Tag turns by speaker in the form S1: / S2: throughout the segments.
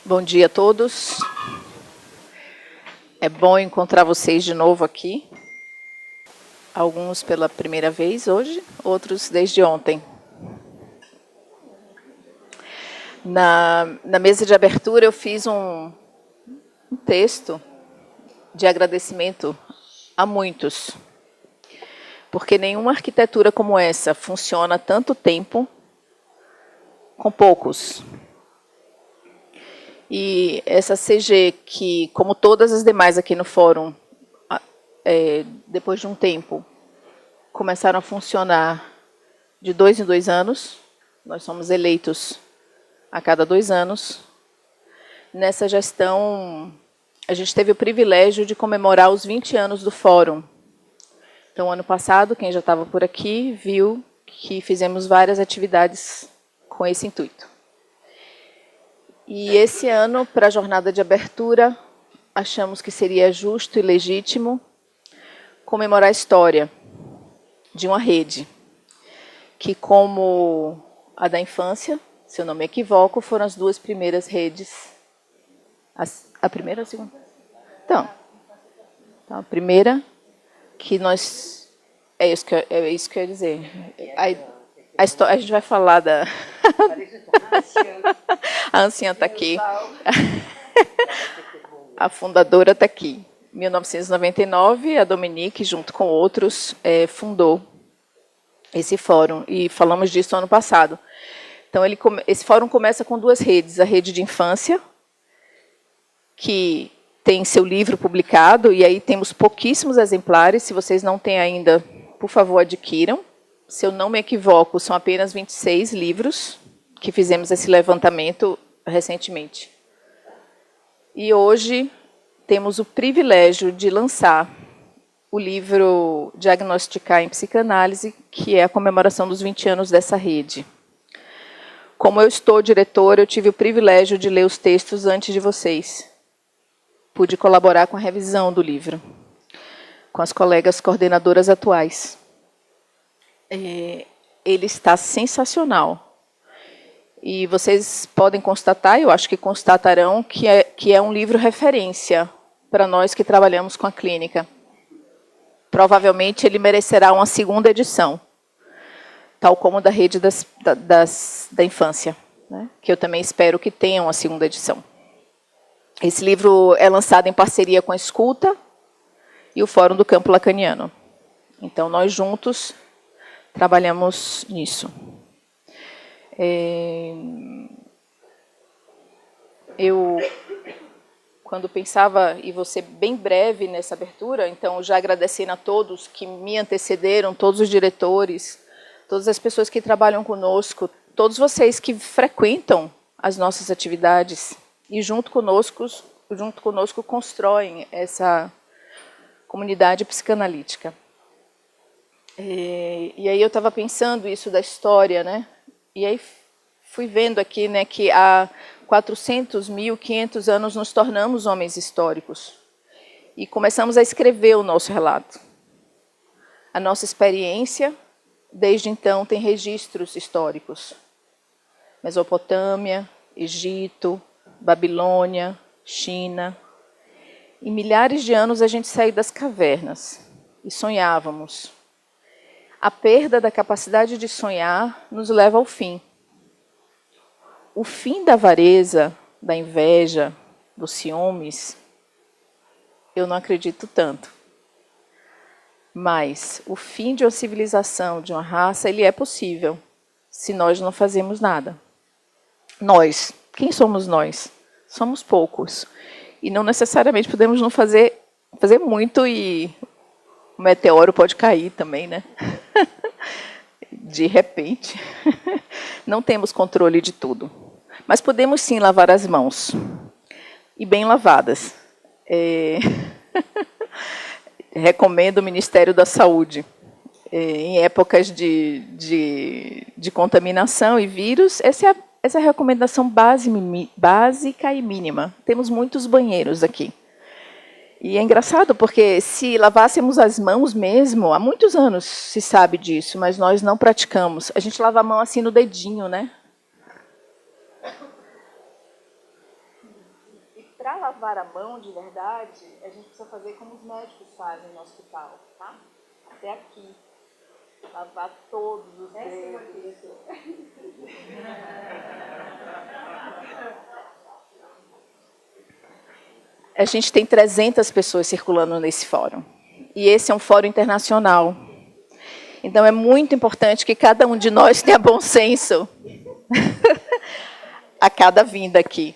S1: Bom dia a todos. É bom encontrar vocês de novo aqui. Alguns pela primeira vez hoje, outros desde ontem. Na mesa de abertura eu fiz um texto de agradecimento a muitos, porque nenhuma arquitetura como essa funciona há tanto tempo com poucos. E essa CG, que, como todas as demais aqui no fórum, depois de um tempo, começaram a funcionar de 2 em 2 anos. Nós somos eleitos a cada 2 anos. Nessa gestão, a gente teve o privilégio de comemorar os 20 anos do fórum. Então, ano passado, quem já estava por aqui, viu que fizemos várias atividades com esse intuito. E esse ano, para a jornada de abertura, achamos que seria justo e legítimo comemorar a história de uma rede, que, como a da infância, se eu não me equivoco, foram as 2 primeiras redes. A primeira ou a segunda? Então, a primeira, que nós... É isso que eu ia dizer. A gente vai falar da... A anciã está aqui. A fundadora está aqui. Em 1999, a Dominique, junto com outros, fundou esse fórum. E falamos disso ano passado. Então, esse fórum começa com 2 redes. A rede de infância, que tem seu livro publicado, e aí temos pouquíssimos exemplares. Se vocês não têm ainda, por favor, adquiram. Se eu não me equivoco, são apenas 26 livros que fizemos esse levantamento recentemente. E hoje temos o privilégio de lançar o livro Diagnosticar em Psicanálise, que é a comemoração dos 20 anos dessa rede. Como eu estou diretora, eu tive o privilégio de ler os textos antes de vocês. Pude colaborar com a revisão do livro, com as colegas coordenadoras atuais. Ele está sensacional. E vocês podem constatar, eu acho que constatarão, que é um livro referência para nós que trabalhamos com a clínica. Provavelmente ele merecerá uma 2ª edição, tal como da rede da infância, né? Que eu também espero que tenha uma 2ª edição. Esse livro é lançado em parceria com a Escuta e o Fórum do Campo Lacaniano. Então, nós juntos trabalhamos nisso. Eu, quando pensava, e vou ser bem breve nessa abertura, então já agradecendo a todos que me antecederam, todos os diretores, todas as pessoas que trabalham conosco, todos vocês que frequentam as nossas atividades e junto conosco constroem essa comunidade psicanalítica. E aí eu estava pensando isso da história, né? E aí fui vendo aqui, né, que há 400, 1.500 anos nos tornamos homens históricos e começamos a escrever o nosso relato. A nossa experiência, desde então, tem registros históricos. Mesopotâmia, Egito, Babilônia, China. Em milhares de anos a gente saiu das cavernas e sonhávamos. A perda da capacidade de sonhar nos leva ao fim. O fim da avareza, da inveja, dos ciúmes, eu não acredito tanto. Mas o fim de uma civilização, de uma raça, ele é possível, se nós não fazemos nada. Nós, quem somos nós? Somos poucos. E não necessariamente podemos não fazer muito e o meteoro pode cair também, né? De repente. Não temos controle de tudo. Mas podemos sim lavar as mãos. E bem lavadas. Recomendo o Ministério da Saúde. Em épocas de contaminação e vírus, essa é a recomendação básica e mínima. Temos muitos banheiros aqui. E é engraçado, porque se lavássemos as mãos mesmo, há muitos anos se sabe disso, mas nós não praticamos. A gente lava a mão assim no dedinho, né? para lavar a mão de verdade, a gente precisa fazer como os médicos fazem no hospital, tá? Até aqui. Lavar todos os dedos. A gente tem 300 pessoas circulando nesse fórum. E esse é um fórum internacional. Então, é muito importante que cada um de nós tenha bom senso a cada vinda aqui.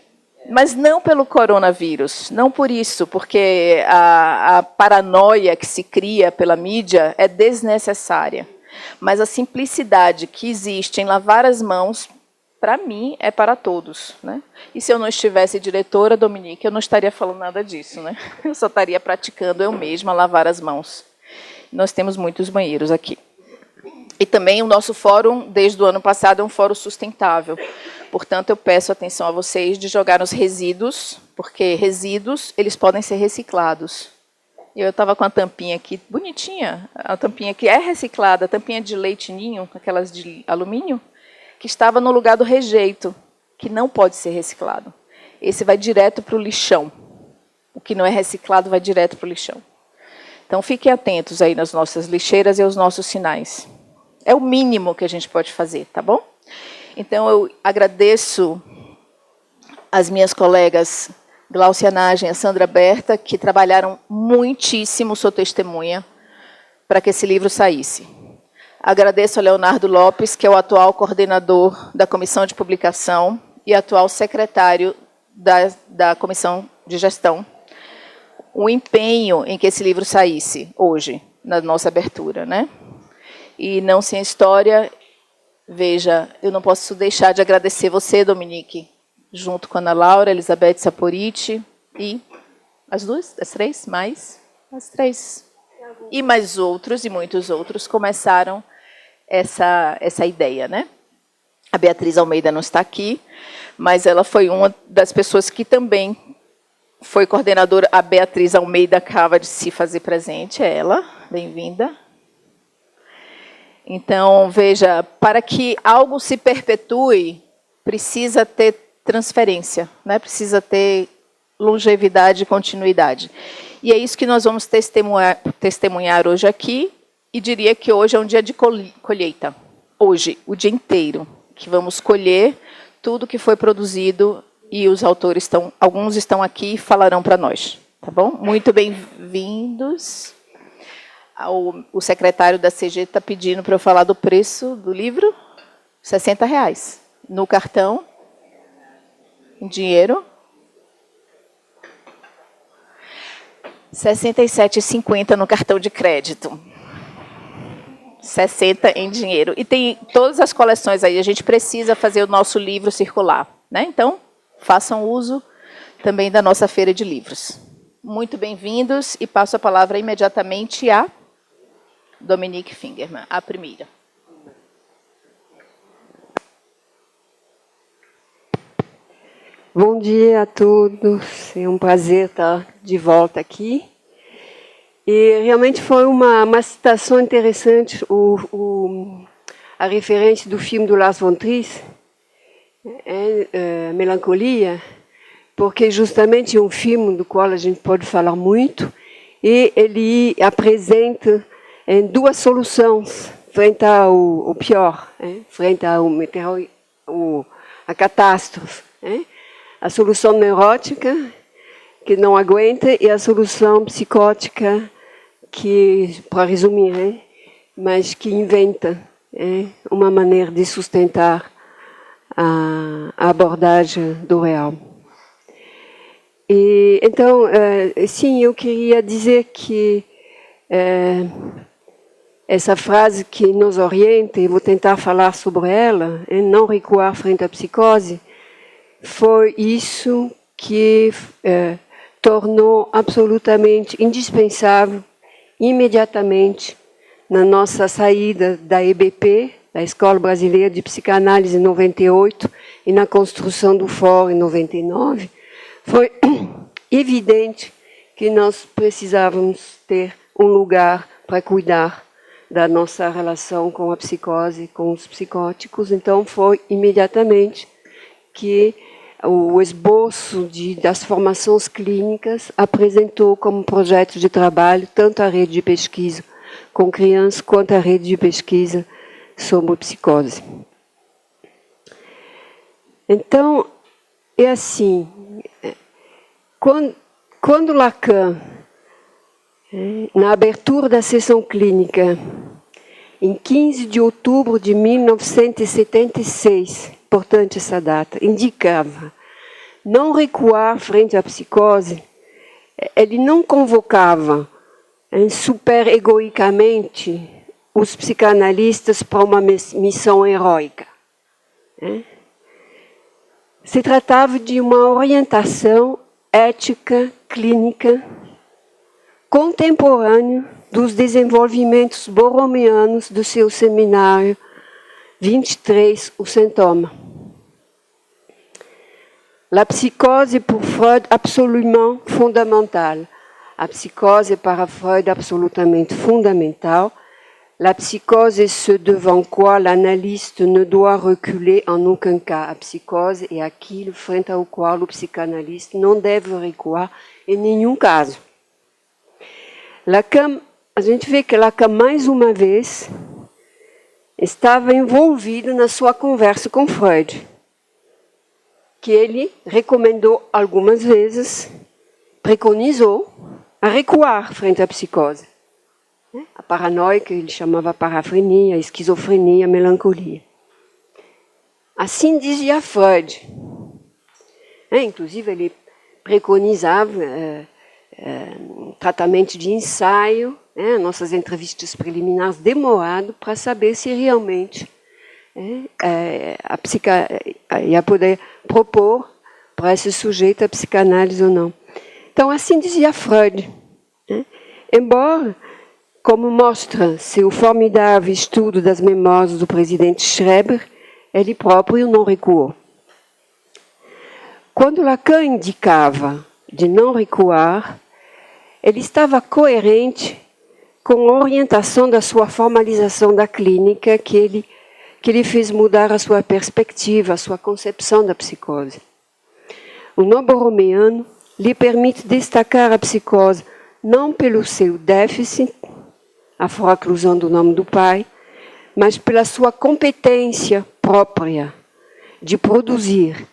S1: Mas não pelo coronavírus, não por isso, porque a paranoia que se cria pela mídia é desnecessária. Mas a simplicidade que existe em lavar as mãos, para mim, é para todos, né? E se eu não estivesse diretora, Dominique, eu não estaria falando nada disso, né? Eu só estaria praticando eu mesma lavar as mãos. Nós temos muitos banheiros aqui. E também o nosso fórum, desde o ano passado, é um fórum sustentável. Portanto, eu peço atenção a vocês de jogar os resíduos, porque resíduos, eles podem ser reciclados. Eu estava com a tampinha aqui, bonitinha, a tampinha que é reciclada, a tampinha de leite ninho, aquelas de alumínio, que estava no lugar do rejeito, que não pode ser reciclado. Esse vai direto para o lixão. O que não é reciclado vai direto para o lixão. Então, fiquem atentos aí nas nossas lixeiras e aos nossos sinais. É o mínimo que a gente pode fazer, tá bom? Então, eu agradeço as minhas colegas Glaucia Nagem e a Sandra Berta, que trabalharam muitíssimo, sou testemunha, para que esse livro saísse. Agradeço a Leonardo Lopes, que é o atual coordenador da Comissão de Publicação e atual secretário da Comissão de Gestão, o empenho em que esse livro saísse hoje, na nossa abertura, né? E não sem história, veja, eu não posso deixar de agradecer você, Dominique, junto com a Ana Laura, Elizabeth Saporiti e as duas, as três, mais as três. E mais outros, e muitos outros, começaram essa ideia, né? A Beatriz Almeida não está aqui, mas ela foi uma das pessoas que também foi coordenadora. A Beatriz Almeida acaba de se fazer presente, é ela, bem-vinda. Então, veja, para que algo se perpetue, precisa ter transferência, né? Precisa ter longevidade e continuidade. E é isso que nós vamos testemunhar hoje aqui, e diria que hoje é um dia de colheita. Hoje, o dia inteiro, que vamos colher tudo que foi produzido, e os autores alguns estão aqui e falarão para nós. Tá bom? Muito bem-vindos. O secretário da CG está pedindo para eu falar do preço do livro, R$60. No cartão, em dinheiro, R$67,50 no cartão de crédito. 60 em dinheiro. E tem todas as coleções aí. A gente precisa fazer o nosso livro circular, né? Então, façam uso também da nossa feira de livros. Muito bem-vindos, e passo a palavra imediatamente a Dominique Fingerman, a primeira.
S2: Bom dia a todos, é um prazer estar de volta aqui. E realmente foi uma citação interessante, a referência do filme do Lars von Trier, Melancolia, porque justamente é um filme do qual a gente pode falar muito, e ele apresenta duas soluções frente ao pior, frente à catástrofe. A solução neurótica, que não aguenta, e a solução psicótica, que, para resumir, mas que inventa uma maneira de sustentar a abordagem do real. E, então, sim, eu queria dizer que essa frase que nos orienta, e vou tentar falar sobre ela, não recuar frente à psicose, foi isso que tornou absolutamente indispensável, imediatamente, na nossa saída da EBP, da Escola Brasileira de Psicanálise, em 98, e na construção do Fórum, em 99, foi evidente que nós precisávamos ter um lugar para cuidar da nossa relação com a psicose, com os psicóticos. Então, foi imediatamente que o esboço das formações clínicas, apresentou como projeto de trabalho tanto a rede de pesquisa com crianças quanto a rede de pesquisa sobre psicose. Então, é assim, quando Lacan, na abertura da sessão clínica, em 15 de outubro de 1976, importante essa data, indicava não recuar frente à psicose, ele não convocava super egoicamente os psicanalistas para uma missão heróica. Se tratava de uma orientação ética, clínica, contemporânea dos desenvolvimentos borromeanos do seu seminário 23, o sintoma. La psychose pour Freud absolument fondamentale. A psicose para Freud absolutamente fundamental. La psychose est ce devant quoi l'analyste ne doit reculer en aucun cas. A psicose é aquilo frente ao qual o psicanalista não deve recuar em nenhum caso. Lacan, a gente vê que Lacan, mais uma vez, estava envolvido na sua conversa com Freud, que ele recomendou algumas vezes, preconizou, a recuar frente à psicose. A paranoia, que ele chamava parafrenia, a esquizofrenia, a melancolia. Assim dizia Freud. Inclusive, ele preconizava tratamento de ensaio, nossas entrevistas preliminares demoradas para saber se realmente ia poder propor para esse sujeito a psicanálise ou não. Então, assim dizia Freud. Embora, como mostra seu formidável estudo das memórias do presidente Schreber, ele próprio não recuou. Quando Lacan indicava de não recuar, ele estava coerente com a orientação da sua formalização da clínica que ele fez mudar a sua perspectiva, a sua concepção da psicose. O nó borromeano lhe permite destacar a psicose não pelo seu déficit, a foraclusão do nome do pai, mas pela sua competência própria de produzir,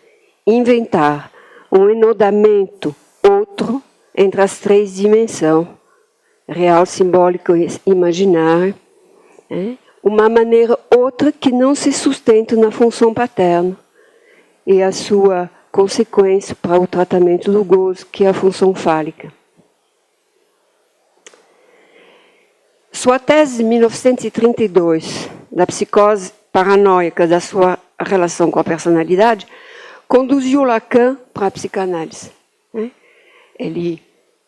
S2: inventar um enodamento outro entre as três dimensões, real, simbólico e imaginário, uma maneira outra que não se sustenta na função paterna e a sua consequência para o tratamento do gozo, que é a função fálica. Sua tese de 1932, da psicose paranoica, da sua relação com a personalidade, conduziu Lacan para a psicanálise.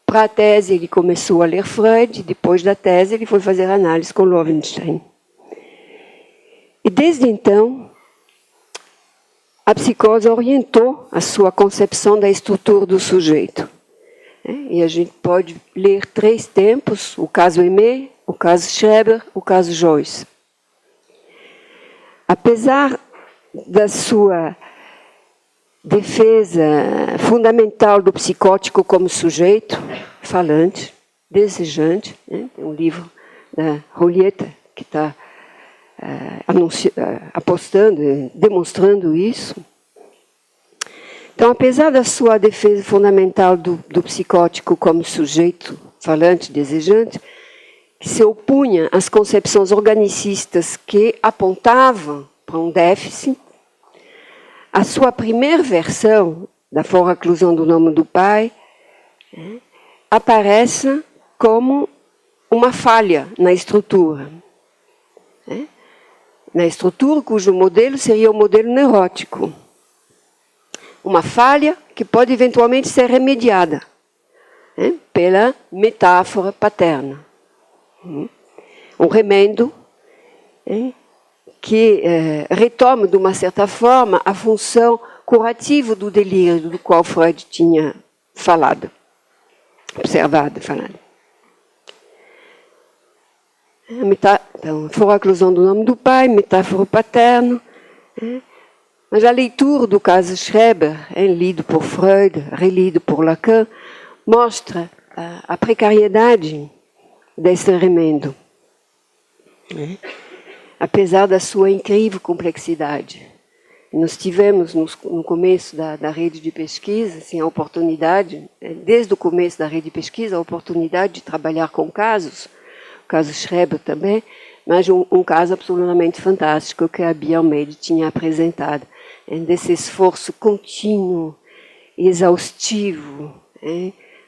S2: Para a tese, ele começou a ler Freud, depois da tese, ele foi fazer análise com Loewenstein. E desde então, a psicose orientou a sua concepção da estrutura do sujeito. E a gente pode ler três tempos, o caso Aimé, o caso Schreber, o caso Joyce. Apesar da sua defesa fundamental do psicótico como sujeito, falante, desejante, tem um livro da Rolieta que está apostando, demonstrando isso. Então, apesar da sua defesa fundamental do psicótico como sujeito falante, desejante, que se opunha às concepções organicistas que apontavam para um déficit, a sua primeira versão da foraclusão do nome do pai aparece como uma falha na estrutura. Na estrutura cujo modelo seria o modelo neurótico. Uma falha que pode eventualmente ser remediada pela metáfora paterna. Um remendo que retoma, de uma certa forma, a função curativa do delírio do qual Freud tinha falado, observado, falado. Então, foraclusão do nome do pai, metáfora paterna, Mas a leitura do caso Schreber, lido por Freud, relido por Lacan, mostra a precariedade desse remendo, apesar da sua incrível complexidade. Nós tivemos, no começo da rede de pesquisa, assim, a oportunidade, desde o começo da rede de pesquisa, a oportunidade de trabalhar com casos, o caso Schreber também, mas um caso absolutamente fantástico que a Bia Almeida tinha apresentado, desse esforço contínuo, exaustivo,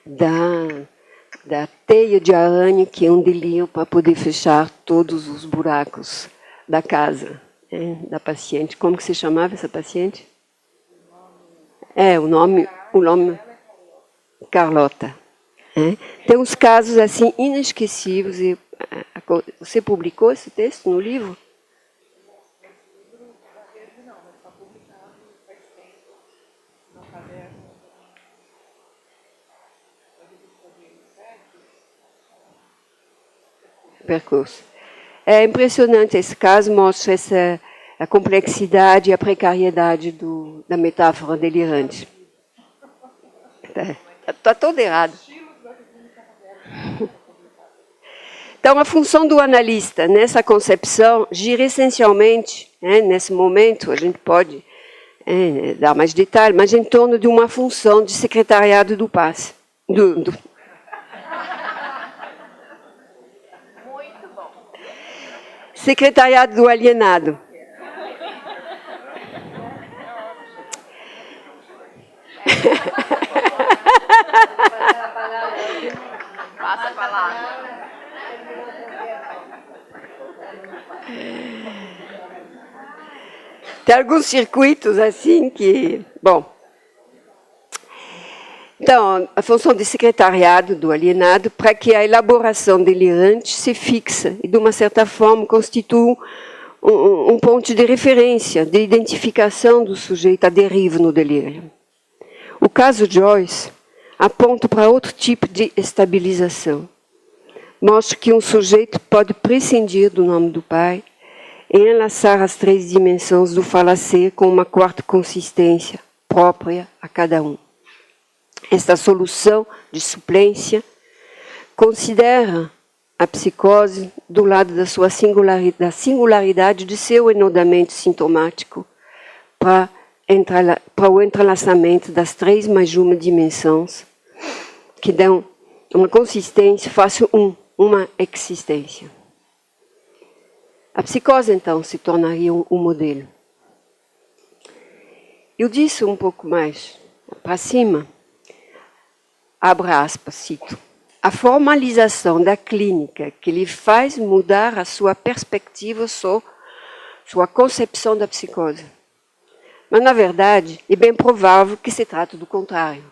S2: da teia de aranha que é um delírio para poder fechar todos os buracos da casa da paciente. Como que se chamava essa paciente? O nome Carlota. Tem uns casos assim inesquecíveis. E, você publicou esse texto no livro? Percurso. É impressionante esse caso, mostra a complexidade e a precariedade da metáfora delirante. Está todo errado. Então, a função do analista nessa concepção gira essencialmente, nesse momento, a gente pode dar mais detalhes, mas em torno de uma função de secretariado do passe. Secretariado do alienado.
S1: Passa a palavra.
S2: Tem alguns circuitos assim que... Bom. Então, a função de secretariado do alienado para que a elaboração delirante se fixa e, de uma certa forma, constitua um ponto de referência, de identificação do sujeito à deriva no delírio. O caso Joyce aponta para outro tipo de estabilização. Mostra que um sujeito pode prescindir do nome do pai e enlaçar as três dimensões do falacer com uma quarta consistência própria a cada um. Esta solução de suplência considera a psicose do lado da sua singularidade de seu enodamento sintomático para o entrelaçamento das três mais uma dimensões que dão uma consistência face uma existência. A psicose, então, se tornaria um modelo. Eu disse um pouco mais para cima, abre aspas, cito, a formalização da clínica que lhe faz mudar a sua perspectiva sobre sua concepção da psicose. Mas, na verdade, é bem provável que se trate do contrário.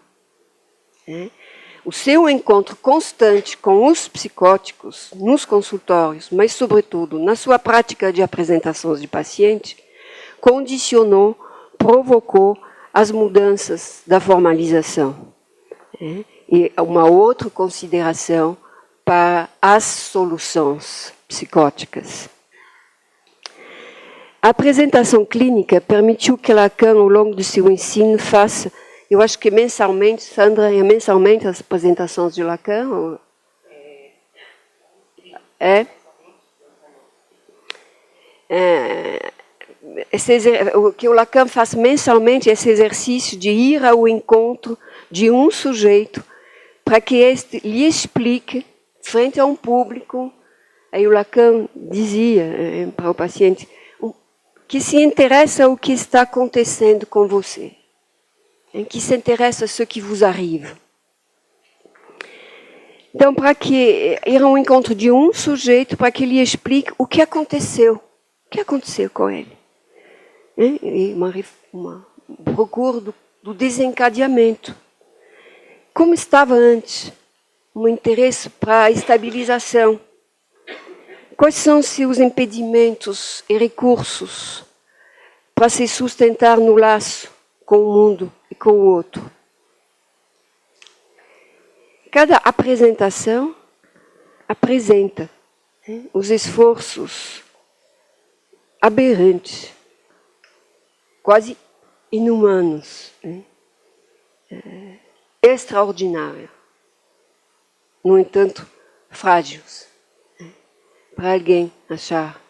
S2: O seu encontro constante com os psicóticos nos consultórios, mas, sobretudo, na sua prática de apresentações de paciente, condicionou, provocou as mudanças da formalização. E uma outra consideração para as soluções psicóticas. A apresentação clínica permitiu que Lacan, ao longo do seu ensino, faça, eu acho que mensalmente, Sandra, é mensalmente as apresentações de Lacan? Ou... O que o Lacan faz mensalmente é esse exercício de ir ao encontro de um sujeito para que este lhe explique, frente a um público, aí o Lacan dizia para o paciente, que se interessa o que está acontecendo com você, que se interessa a ce que vous arrive. Então, para que ir ao encontro de um sujeito, para que lhe explique o que aconteceu com ele. E procura do desencadeamento. Como estava antes? Um interesse para a estabilização. Quais são seus impedimentos e recursos para se sustentar no laço com o mundo e com o outro? Cada apresentação apresenta os esforços aberrantes, quase inumanos, né? Extraordinários, no entanto, frágeis. Né? Para alguém achar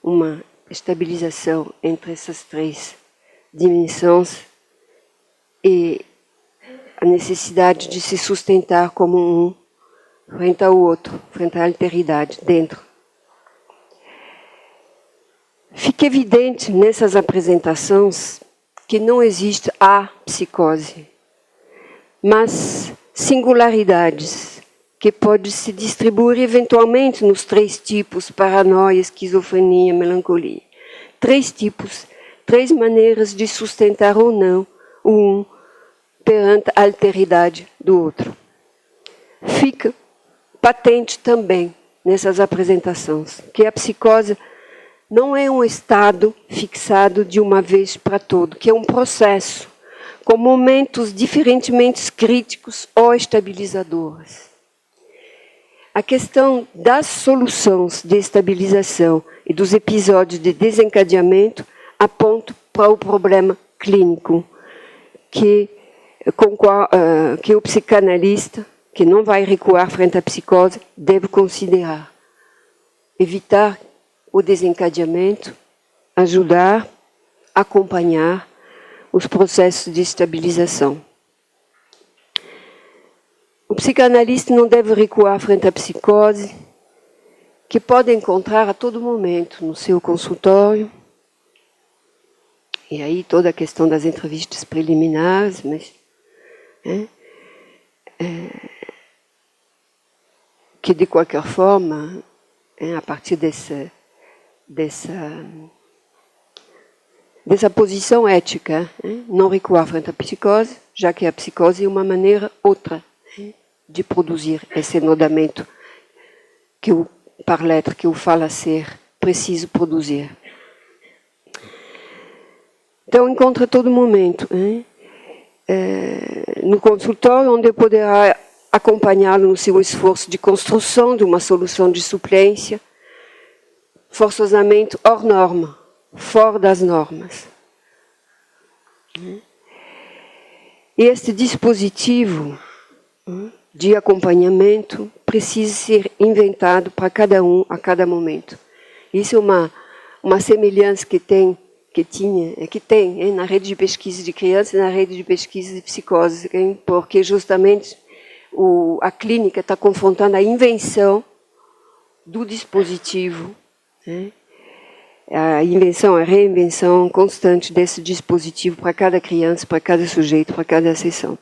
S2: uma estabilização entre essas três dimensões e a necessidade de se sustentar como um frente ao outro, frente à alteridade dentro. Fica evidente nessas apresentações que não existe a psicose, mas singularidades que podem se distribuir eventualmente nos três tipos: paranoia, esquizofrenia, melancolia. Três tipos, três maneiras de sustentar ou não o um perante a alteridade do outro. Fica patente também nessas apresentações que a psicose não é um estado fixado de uma vez para todo, que é um processo, com momentos diferentemente críticos ou estabilizadores. A questão das soluções de estabilização e dos episódios de desencadeamento aponta para o problema clínico que o psicanalista, que não vai recuar frente à psicose, deve considerar. Evitar o desencadeamento, ajudar, acompanhar os processos de estabilização. O psicanalista não deve recuar frente à psicose, que pode encontrar a todo momento no seu consultório. E aí toda a questão das entrevistas preliminares, mas que de qualquer forma, a partir dessa posição ética, não recuar frente à psicose, já que a psicose é uma maneira outra de produzir esse enodamento que o par-lettre, que o fala-ser, precisa produzir. Então, encontra a todo momento, no consultório, onde poderá acompanhá-lo no seu esforço de construção de uma solução de suplência, forçosamente hors norma, fora das normas. E este dispositivo de acompanhamento precisa ser inventado para cada um, a cada momento. Isso é uma semelhança que tem na rede de pesquisa de crianças e na rede de pesquisa de psicose, porque justamente a clínica está confrontando a invenção do dispositivo, a invenção, a reinvenção constante desse dispositivo para cada criança, para cada sujeito, para cada sessão.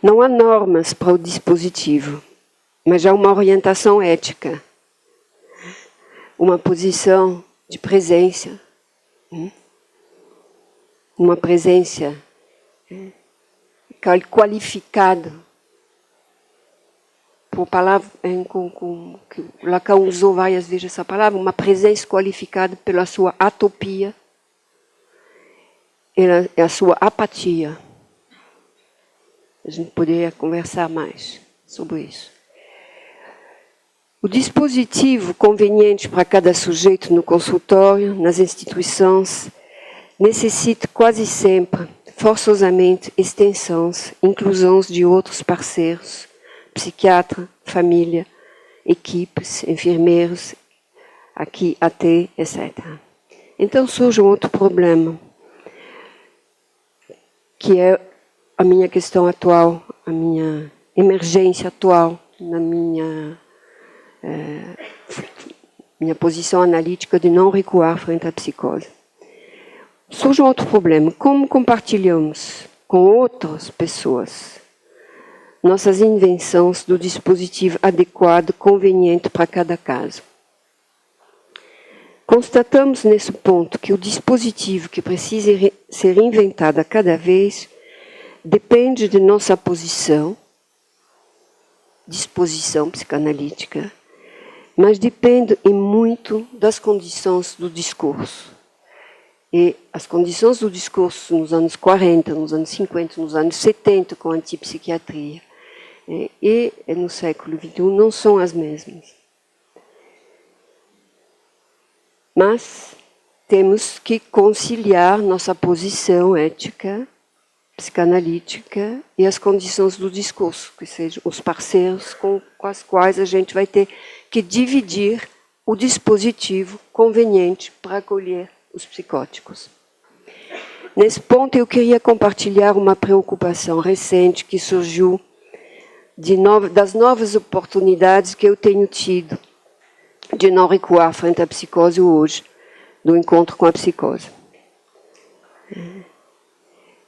S2: Não há normas para o dispositivo, mas há uma orientação ética, uma posição de presença, uma presença qualificada, por palavra, Lacan usou várias vezes essa palavra, uma presença qualificada pela sua atopia e a sua apatia. A gente poderia conversar mais sobre isso. O dispositivo conveniente para cada sujeito no consultório, nas instituições, necessita quase sempre, forçosamente, extensões, inclusões de outros parceiros, psiquiatra, família, equipes, enfermeiros, aqui, até, etc. Então surge um outro problema, que é a minha questão atual, a minha emergência atual, na minha posição analítica de não recuar frente à psicose. Surge um outro problema. Como compartilhamos com outras pessoas nossas invenções do dispositivo adequado, conveniente para cada caso? Constatamos nesse ponto que o dispositivo que precisa ser inventado a cada vez depende de nossa disposição psicanalítica, mas depende e muito das condições do discurso. E as condições do discurso nos anos 40, nos anos 50, nos anos 70, com a antipsiquiatria, e no século XXI não são as mesmas. Mas temos que conciliar nossa posição ética, psicanalítica e as condições do discurso, que sejam os parceiros com os quais a gente vai ter que dividir o dispositivo conveniente para acolher os psicóticos. Nesse ponto, eu queria compartilhar uma preocupação recente que surgiu das novas oportunidades que eu tenho tido de não recuar frente à psicose hoje, do encontro com a psicose.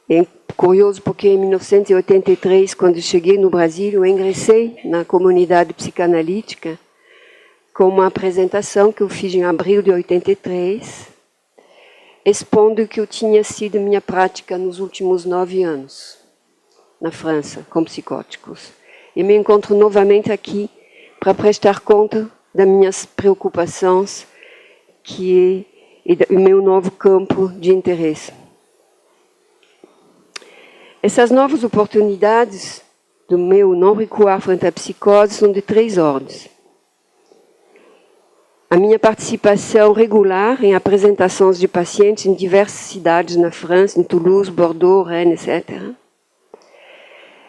S2: É curioso porque em 1983, quando cheguei no Brasil, eu ingressei na comunidade psicanalítica com uma apresentação que eu fiz em abril de 83, expondo o que eu tinha sido minha prática nos últimos 9 anos, na França, com psicóticos. E me encontro novamente aqui para prestar conta das minhas preocupações, que é o meu novo campo de interesse. Essas novas oportunidades do meu não recuar frente à psicose são de 3 ordens. A minha participação regular em apresentações de pacientes em diversas cidades na França, em Toulouse, Bordeaux, Rennes, etc.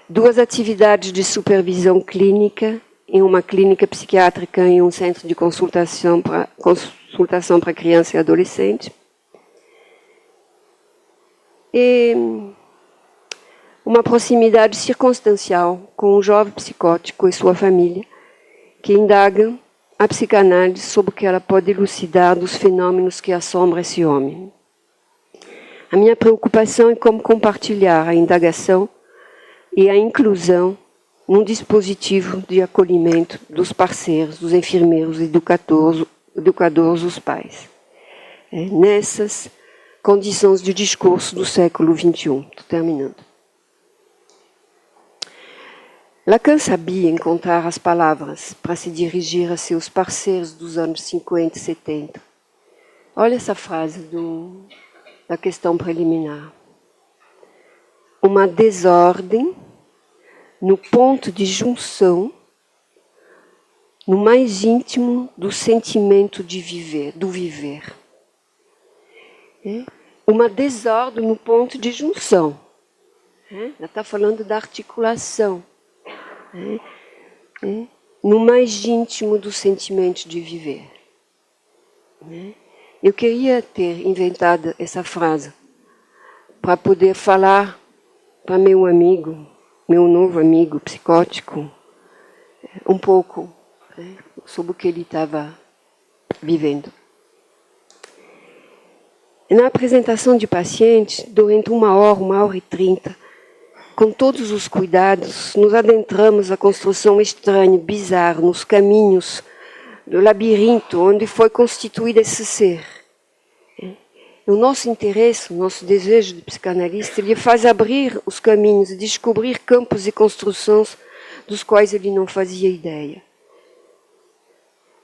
S2: 2 atividades de supervisão clínica, em uma clínica psiquiátrica e um centro de consultação para criança e adolescente. E uma proximidade circunstancial com um jovem psicótico e sua família, que indagam a psicanálise sobre o que ela pode elucidar dos fenômenos que assombram esse homem. A minha preocupação é como compartilhar a indagação e a inclusão num dispositivo de acolhimento dos parceiros, dos enfermeiros, educadores, os pais. Nessas condições de discurso do século XXI. Estou terminando. Lacan sabia encontrar as palavras para se dirigir a seus parceiros dos anos 50 e 70. Olha essa frase da questão preliminar. Uma desordem no ponto de junção, no mais íntimo do sentimento de viver, do viver. Uma desordem no ponto de junção. Ela está falando da articulação. No mais íntimo do sentimento de viver. Eu queria ter inventado essa frase para poder falar para meu amigo, meu novo amigo psicótico, um pouco sobre o que ele estava vivendo. Na apresentação de pacientes, durante 1 hora e 30, com todos os cuidados, nos adentramos à construção estranha, bizarra, nos caminhos do labirinto onde foi constituído esse ser. O nosso interesse, o nosso desejo de psicanalista, ele faz abrir os caminhos e descobrir campos e construções dos quais ele não fazia ideia.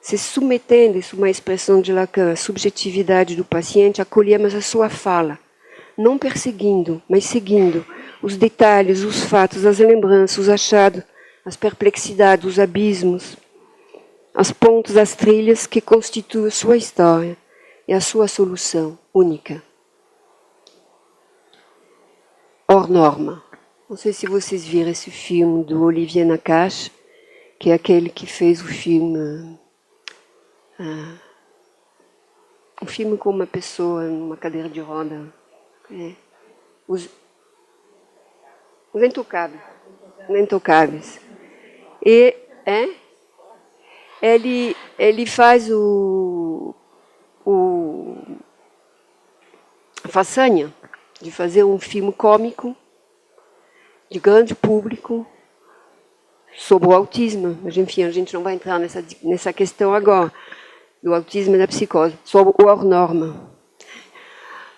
S2: Se submetendo, isso é uma expressão de Lacan, à subjetividade do paciente, acolhemos a sua fala, não perseguindo, mas seguindo os detalhes, os fatos, as lembranças, os achados, as perplexidades, os abismos, as pontes, as trilhas que constituem a sua história e a sua solução única. Hors norma. Não sei se vocês viram esse filme do Olivier Nakache, que é aquele que fez o filme... um filme com uma pessoa numa cadeira de roda. Os Intocáveis. E ele faz a façanha de fazer um filme cômico de grande público sobre o autismo. Mas, enfim, a gente não vai entrar nessa questão agora, do autismo e da psicose, sobre o hors norma.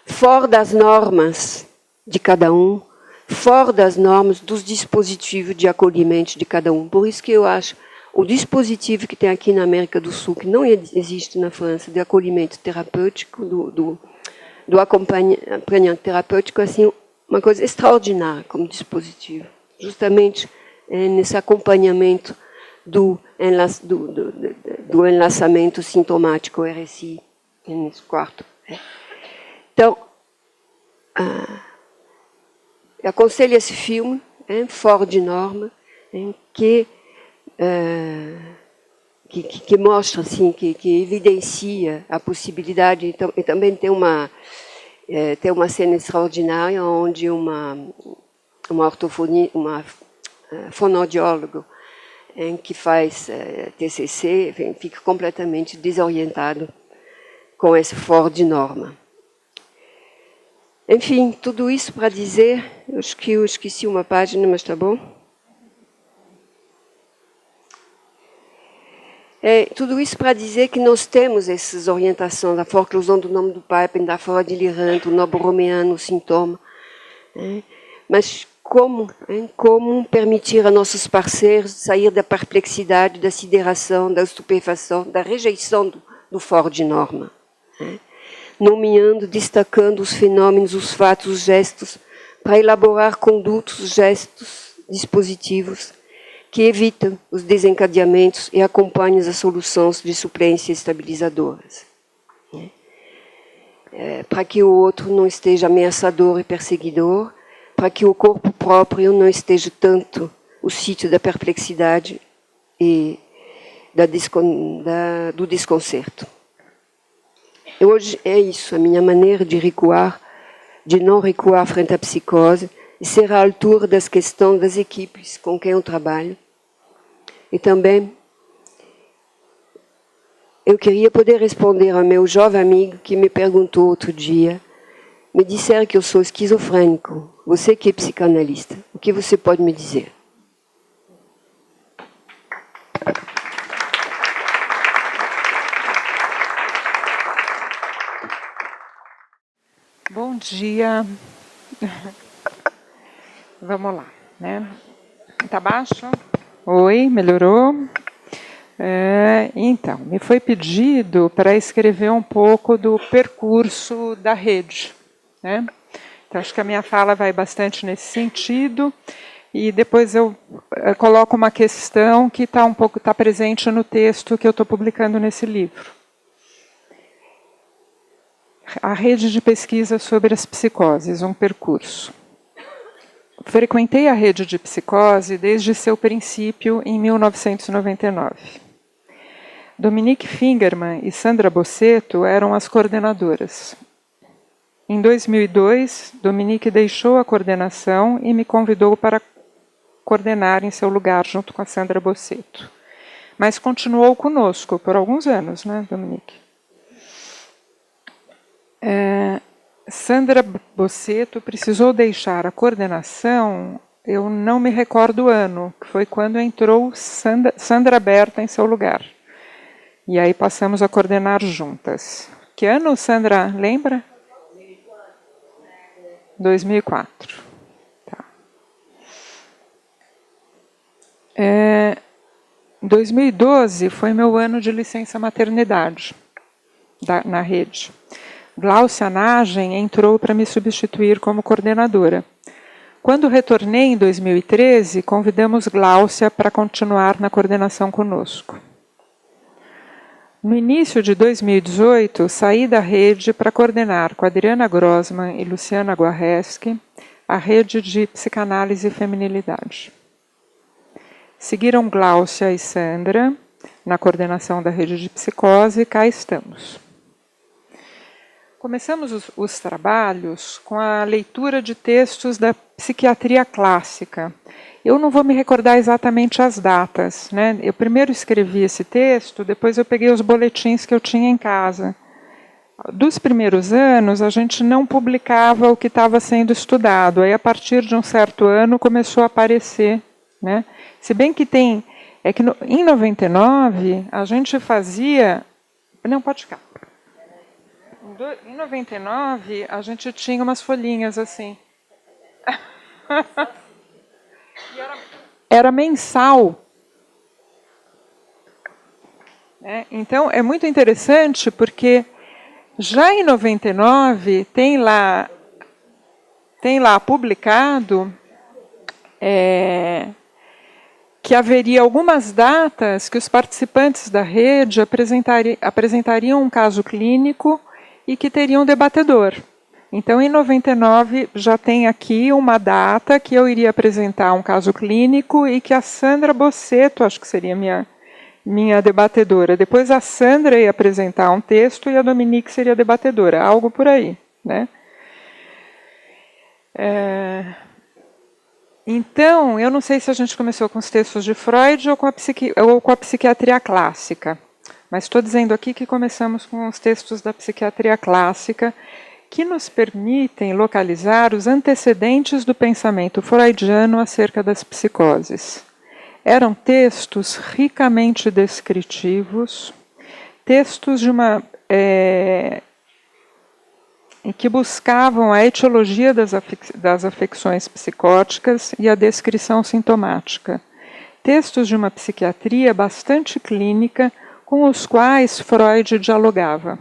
S2: Fora das normas de cada um, fora das normas dos dispositivos de acolhimento de cada um. Por isso que eu acho o dispositivo que tem aqui na América do Sul, que não existe na França, de acolhimento terapêutico, do acompanhamento terapêutico, assim, uma coisa extraordinária como dispositivo. Justamente nesse acompanhamento do enlaçamento sintomático, RSI, nesse quarto Então, eu aconselho esse filme, Fora de Norma, que mostra, assim, que evidencia a possibilidade, então, e também tem uma cena extraordinária onde uma fonoaudiólogo que faz TCC fica completamente desorientado com esse fora de norma. Enfim, tudo isso para dizer, acho que eu esqueci uma página, mas está bom. Tudo isso para dizer que nós temos essas orientações, a forclusão do nome do pai, a fora de Lirante, o nobo romeano, o sintoma. Mas como permitir a nossos parceiros sair da perplexidade, da sideração, da estupefação, da rejeição do fora de norma? Nomeando, destacando os fenômenos, os fatos, os gestos, para elaborar condutos, gestos, dispositivos, que evitam os desencadeamentos e acompanham as soluções de suplência estabilizadoras. Para que o outro não esteja ameaçador e perseguidor, para que o corpo próprio não esteja tanto o sítio da perplexidade e do desconcerto. Hoje é isso, a minha maneira de recuar, de não recuar frente à psicose, e ser à altura das questões das equipes com quem eu trabalho. E também eu queria poder responder ao meu jovem amigo que me perguntou outro dia, me disseram que eu sou esquizofrênico, você que é psicanalista, o que você pode me dizer?
S3: Bom dia. Vamos lá, né? Tá baixo? Oi, melhorou? Então, me foi pedido para escrever um pouco do percurso da rede, né? Então, acho que a minha fala vai bastante nesse sentido, e depois eu coloco uma questão que está presente no texto que eu estou publicando nesse livro. A rede de pesquisa sobre as psicoses, um percurso. Frequentei a rede de psicose desde seu princípio em 1999. Dominique Fingerman e Sandra Bossetto eram as coordenadoras. Em 2002, Dominique deixou a coordenação e me convidou para coordenar em seu lugar junto com a Sandra Bossetto. Mas continuou conosco por alguns anos, né, Dominique? Sandra Bossetto precisou deixar a coordenação, eu não me recordo o ano, que foi quando entrou Sandra Berta em seu lugar. E aí passamos a coordenar juntas. Que ano, Sandra, lembra? 2004. Tá. 2012 foi meu ano de licença maternidade na rede. Gláucia Nagem entrou para me substituir como coordenadora. Quando retornei em 2013, convidamos Gláucia para continuar na coordenação conosco. No início de 2018, saí da rede para coordenar com Adriana Grossman e Luciana Guarreschi a rede de psicanálise e feminilidade. Seguiram Gláucia e Sandra na coordenação da rede de psicose e cá estamos. Começamos os trabalhos com a leitura de textos da psiquiatria clássica. Eu não vou me recordar exatamente as datas, né? Eu primeiro escrevi esse texto, depois eu peguei os boletins que eu tinha em casa. Dos primeiros anos, a gente não publicava o que estava sendo estudado. Aí, a partir de um certo ano, começou a aparecer, né? Se bem que tem... em 99, a gente fazia... Não, pode ficar. Em 99, a gente tinha umas folhinhas assim. Era mensal. Então, é muito interessante porque já em 99 tem lá publicado que haveria algumas datas que os participantes da rede apresentariam um caso clínico e que teria um debatedor. Então, em 99, já tem aqui uma data que eu iria apresentar um caso clínico e que a Sandra Bosseto, acho que seria minha debatedora. Depois a Sandra ia apresentar um texto e a Dominique seria debatedora, algo por aí, né? Então, eu não sei se a gente começou com os textos de Freud ou com a psiquiatria clássica, mas estou dizendo aqui que começamos com os textos da psiquiatria clássica, que nos permitem localizar os antecedentes do pensamento freudiano acerca das psicoses. Eram textos ricamente descritivos, textos em que buscavam a etiologia das afecções psicóticas e a descrição sintomática. Textos de uma psiquiatria bastante clínica com os quais Freud dialogava.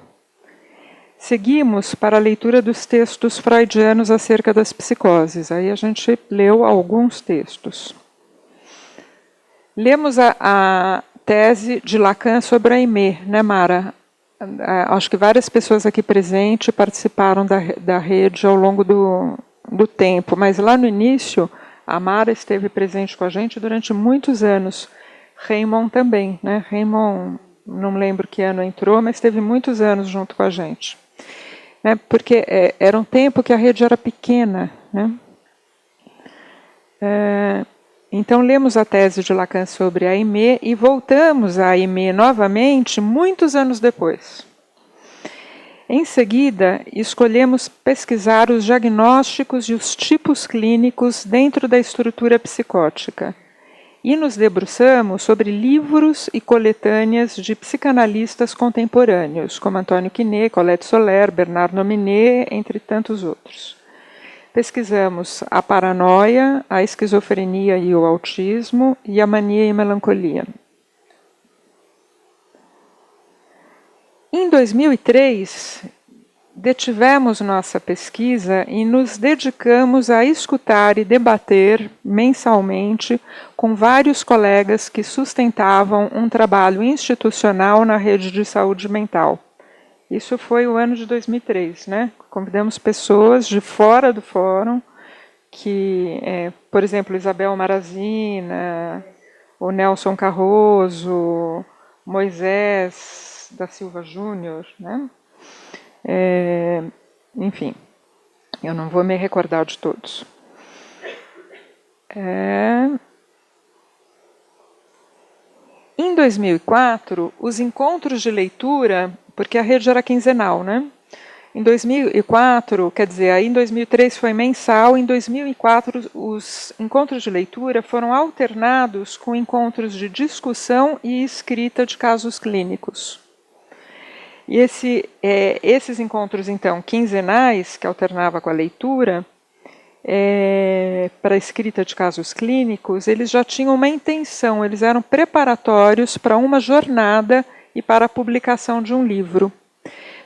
S3: Seguimos para a leitura dos textos freudianos acerca das psicoses. Aí a gente leu alguns textos. Lemos a tese de Lacan sobre a Aimée, né, Mara? Acho que várias pessoas aqui presentes participaram da rede ao longo do tempo, mas lá no início a Mara esteve presente com a gente durante muitos anos. Raymond também, né? Raymond, não lembro que ano entrou, mas esteve muitos anos junto com a gente. Né, porque era um tempo que a rede era pequena. Né? Então, lemos a tese de Lacan sobre a Aimée e voltamos à Aimée novamente muitos anos depois. Em seguida, escolhemos pesquisar os diagnósticos e os tipos clínicos dentro da estrutura psicótica e nos debruçamos sobre livros e coletâneas de psicanalistas contemporâneos, como Antônio Quinet, Colette Soler, Bernard Nominet, entre tantos outros. Pesquisamos a paranoia, a esquizofrenia e o autismo, e a mania e melancolia. Em 2003, detivemos nossa pesquisa e nos dedicamos a escutar e debater mensalmente com vários colegas que sustentavam um trabalho institucional na rede de saúde mental. Isso foi o ano de 2003, né? Convidamos pessoas de fora do fórum, por exemplo, Isabel Marazina, o Nelson Carroso, Moisés da Silva Júnior, né? Enfim, eu não vou me recordar de todos. Em 2004, os encontros de leitura, porque a rede era quinzenal, né? Em 2004, quer dizer, aí em 2003 foi mensal, em 2004 os encontros de leitura foram alternados com encontros de discussão e escrita de casos clínicos. E esses encontros, então, quinzenais, que alternava com a leitura, para a escrita de casos clínicos, eles já tinham uma intenção, eles eram preparatórios para uma jornada e para a publicação de um livro.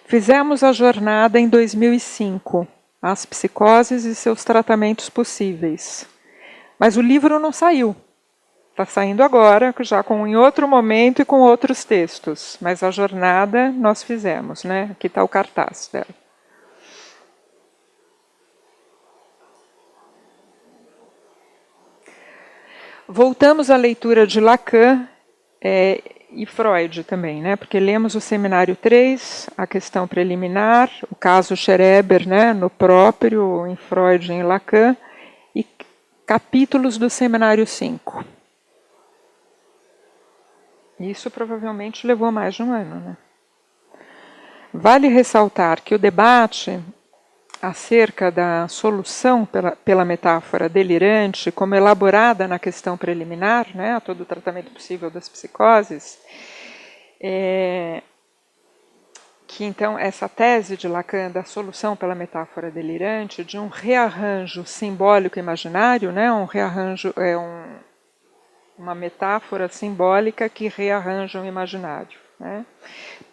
S3: Fizemos a jornada em 2005, As Psicoses e Seus Tratamentos Possíveis. Mas o livro não saiu. Está saindo agora, já em outro momento e com outros textos. Mas a jornada nós fizemos, né? Aqui está o cartaz dela. Voltamos à leitura de Lacan e Freud também, né? Porque lemos o Seminário 3, a questão preliminar, o caso Schreber, né? No próprio, em Freud e em Lacan, e capítulos do Seminário 5. Isso provavelmente levou mais de um ano, né? Vale ressaltar que o debate acerca da solução pela metáfora delirante, como elaborada na questão preliminar, né, a todo o tratamento possível das psicoses, que então essa tese de Lacan da solução pela metáfora delirante, de um rearranjo simbólico imaginário, né, um rearranjo uma metáfora simbólica que rearranja o imaginário, né,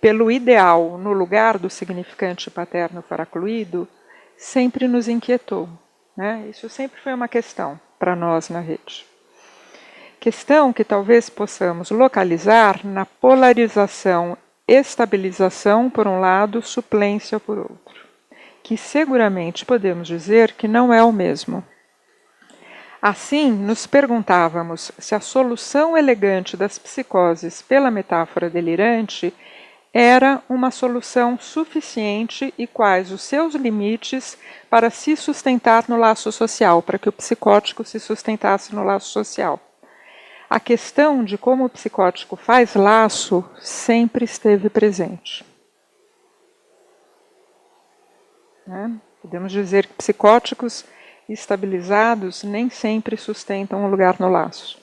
S3: pelo ideal no lugar do significante paterno paracluído, sempre nos inquietou. Né? Isso sempre foi uma questão para nós na rede. Questão que talvez possamos localizar na polarização estabilização por um lado, suplência por outro, que seguramente podemos dizer que não é o mesmo. Assim, nos perguntávamos se a solução elegante das psicoses pela metáfora delirante era uma solução suficiente e quais os seus limites para se sustentar no laço social, para que o psicótico se sustentasse no laço social. A questão de como o psicótico faz laço sempre esteve presente. Podemos dizer que psicóticos estabilizados nem sempre sustentam um lugar no laço.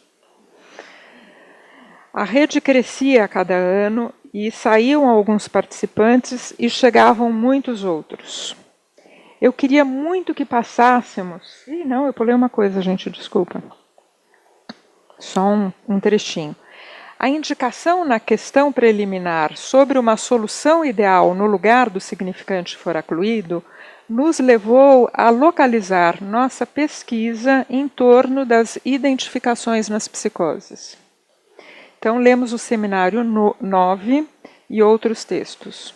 S3: A rede crescia a cada ano e saíam alguns participantes e chegavam muitos outros. Eu queria muito que passássemos... eu pulei uma coisa, gente, desculpa. Só um trechinho. A indicação na questão preliminar sobre uma solução ideal no lugar do significante foracluído nos levou a localizar nossa pesquisa em torno das identificações nas psicoses. Então, lemos o seminário 9 e outros textos.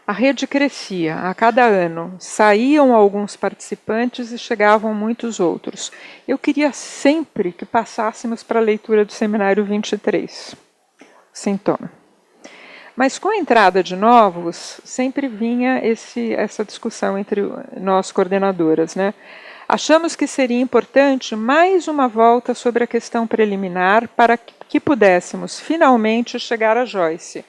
S3: A rede crescia a cada ano, saíam alguns participantes e chegavam muitos outros. Eu queria sempre que passássemos para a leitura do seminário 23, sintoma. Mas com a entrada de novos, sempre vinha essa discussão entre nós coordenadoras, Achamos que seria importante mais uma volta sobre a questão preliminar para que pudéssemos finalmente chegar a Joyce.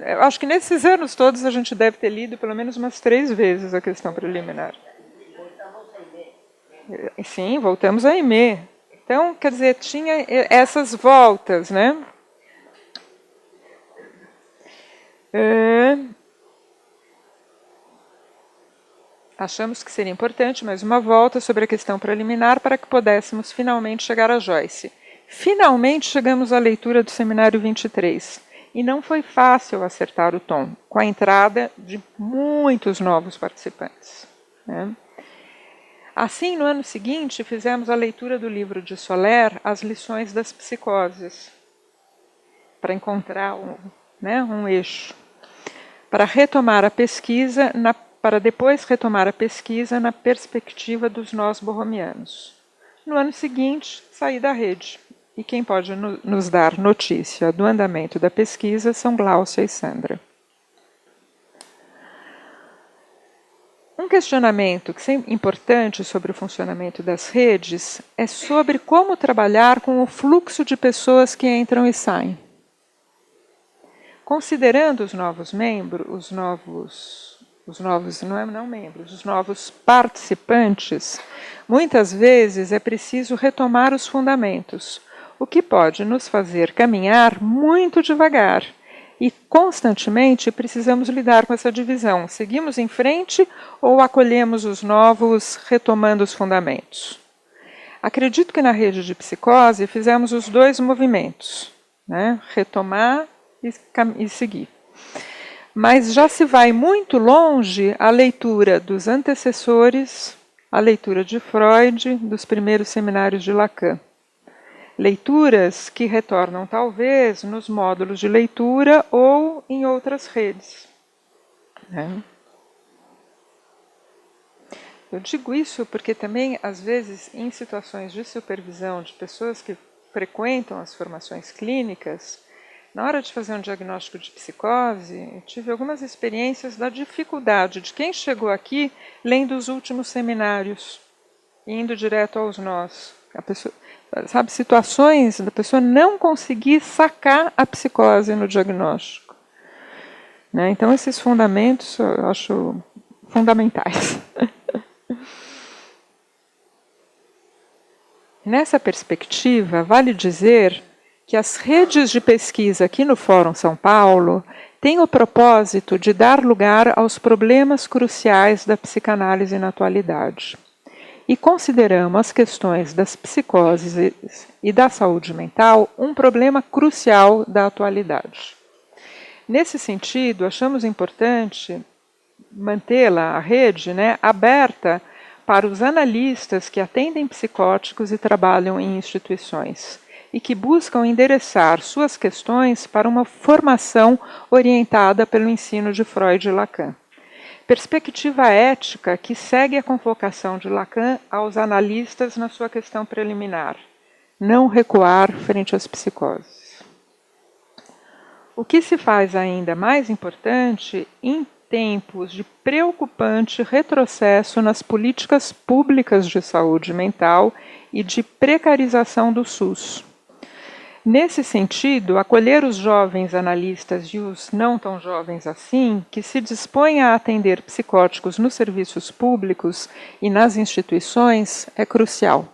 S3: Eu acho que nesses anos todos a gente deve ter lido pelo menos umas 3 vezes a questão preliminar. Sim, voltamos a Aimé. Então, quer dizer, tinha essas voltas, Achamos que seria importante mais uma volta sobre a questão preliminar para que pudéssemos finalmente chegar a Joyce. Finalmente chegamos à leitura do seminário 23. E não foi fácil acertar o tom, com a entrada de muitos novos participantes. Assim, no ano seguinte, fizemos a leitura do livro de Soler, As Lições das Psicoses, para encontrar um eixo, para depois retomar a pesquisa na perspectiva dos nós borromianos. No ano seguinte, saí da rede. E quem pode nos dar notícia do andamento da pesquisa são Gláucia e Sandra. Um questionamento importante sobre o funcionamento das redes é sobre como trabalhar com o fluxo de pessoas que entram e saem. Considerando os novos membros, os novos participantes, muitas vezes é preciso retomar os fundamentos, o que pode nos fazer caminhar muito devagar. E constantemente precisamos lidar com essa divisão. Seguimos em frente ou acolhemos os novos, retomando os fundamentos? Acredito que na rede de psicose fizemos os 2 movimentos, retomar e seguir. Mas já se vai muito longe a leitura dos antecessores, a leitura de Freud, dos primeiros seminários de Lacan. Leituras que retornam talvez nos módulos de leitura ou em outras redes. Eu digo isso porque também, às vezes, em situações de supervisão de pessoas que frequentam as formações clínicas, na hora de fazer um diagnóstico de psicose, eu tive algumas experiências da dificuldade de quem chegou aqui lendo os últimos seminários, indo direto aos nós. A pessoa, situações da pessoa não conseguir sacar a psicose no diagnóstico. Então, esses fundamentos eu acho fundamentais. Nessa perspectiva, vale dizer que as redes de pesquisa aqui no Fórum São Paulo têm o propósito de dar lugar aos problemas cruciais da psicanálise na atualidade. E consideramos as questões das psicoses e da saúde mental um problema crucial da atualidade. Nesse sentido, achamos importante mantê-la, a rede, aberta para os analistas que atendem psicóticos e trabalham em instituições. e que buscam endereçar suas questões para uma formação orientada pelo ensino de Freud e Lacan. Perspectiva ética que segue a convocação de Lacan aos analistas na sua questão preliminar: não recuar frente às psicoses. O que se faz ainda mais importante em tempos de preocupante retrocesso nas políticas públicas de saúde mental e de precarização do SUS. Nesse sentido, acolher os jovens analistas e os não tão jovens assim, que se dispõem a atender psicóticos nos serviços públicos e nas instituições, é crucial.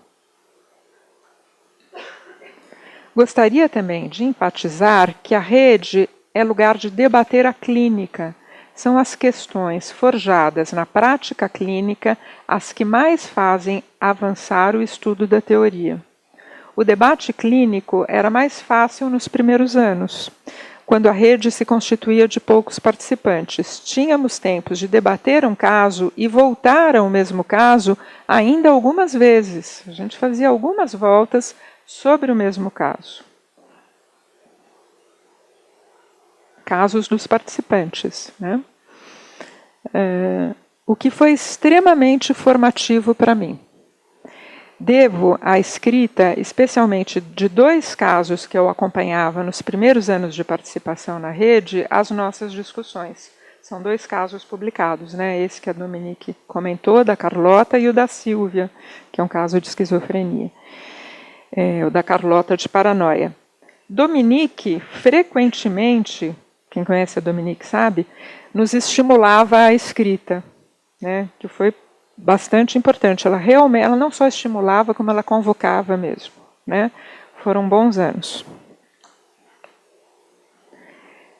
S3: Gostaria também de enfatizar que a rede é lugar de debater a clínica. São as questões forjadas na prática clínica as que mais fazem avançar o estudo da teoria. O debate clínico era mais fácil nos primeiros anos, quando a rede se constituía de poucos participantes. Tínhamos tempos de debater um caso e voltar ao mesmo caso ainda algumas vezes. A gente fazia algumas voltas sobre o mesmo caso. Casos dos participantes, né? O que foi extremamente formativo para mim. Devo a escrita, especialmente de 2 casos que eu acompanhava nos primeiros anos de participação na rede, as nossas discussões. São 2 casos publicados, né? Esse que a Dominique comentou, da Carlota, e o da Silvia, que é um caso de esquizofrenia. O da Carlota de paranoia. Dominique, frequentemente, quem conhece a Dominique sabe, nos estimulava a escrita, né? Que foi bastante importante. Ela não só estimulava, como ela convocava mesmo, né? Foram bons anos.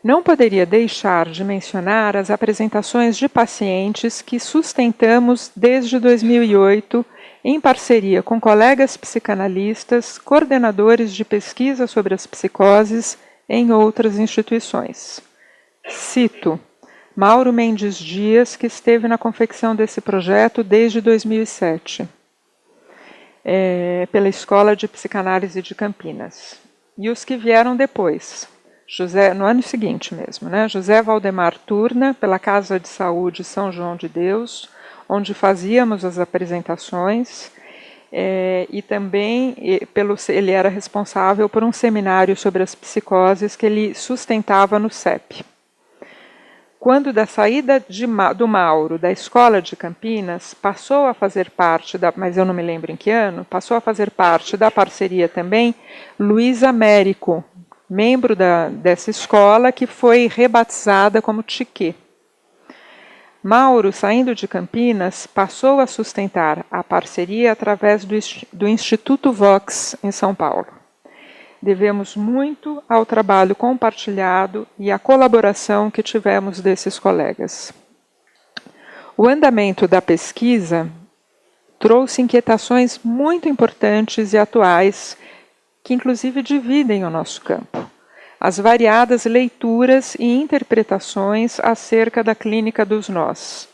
S3: Não poderia deixar de mencionar as apresentações de pacientes que sustentamos desde 2008, em parceria com colegas psicanalistas, coordenadores de pesquisa sobre as psicoses em outras instituições. Cito Mauro Mendes Dias, que esteve na confecção desse projeto desde 2007, pela Escola de Psicanálise de Campinas. E os que vieram depois, no ano seguinte mesmo, né? José Valdemar Turna, pela Casa de Saúde São João de Deus, onde fazíamos as apresentações, e também ele era responsável por um seminário sobre as psicoses que ele sustentava no CEP. Quando da saída do Mauro, da Escola de Campinas, passou a fazer parte, mas eu não me lembro em que ano, passou a fazer parte da parceria também Luiz Américo, membro dessa escola, que foi rebatizada como Tiquê. Mauro, saindo de Campinas, passou a sustentar a parceria através do Instituto Vox, em São Paulo. Devemos muito ao trabalho compartilhado e à colaboração que tivemos desses colegas. O andamento da pesquisa trouxe inquietações muito importantes e atuais, que inclusive dividem o nosso campo. As variadas leituras e interpretações acerca da clínica dos nós,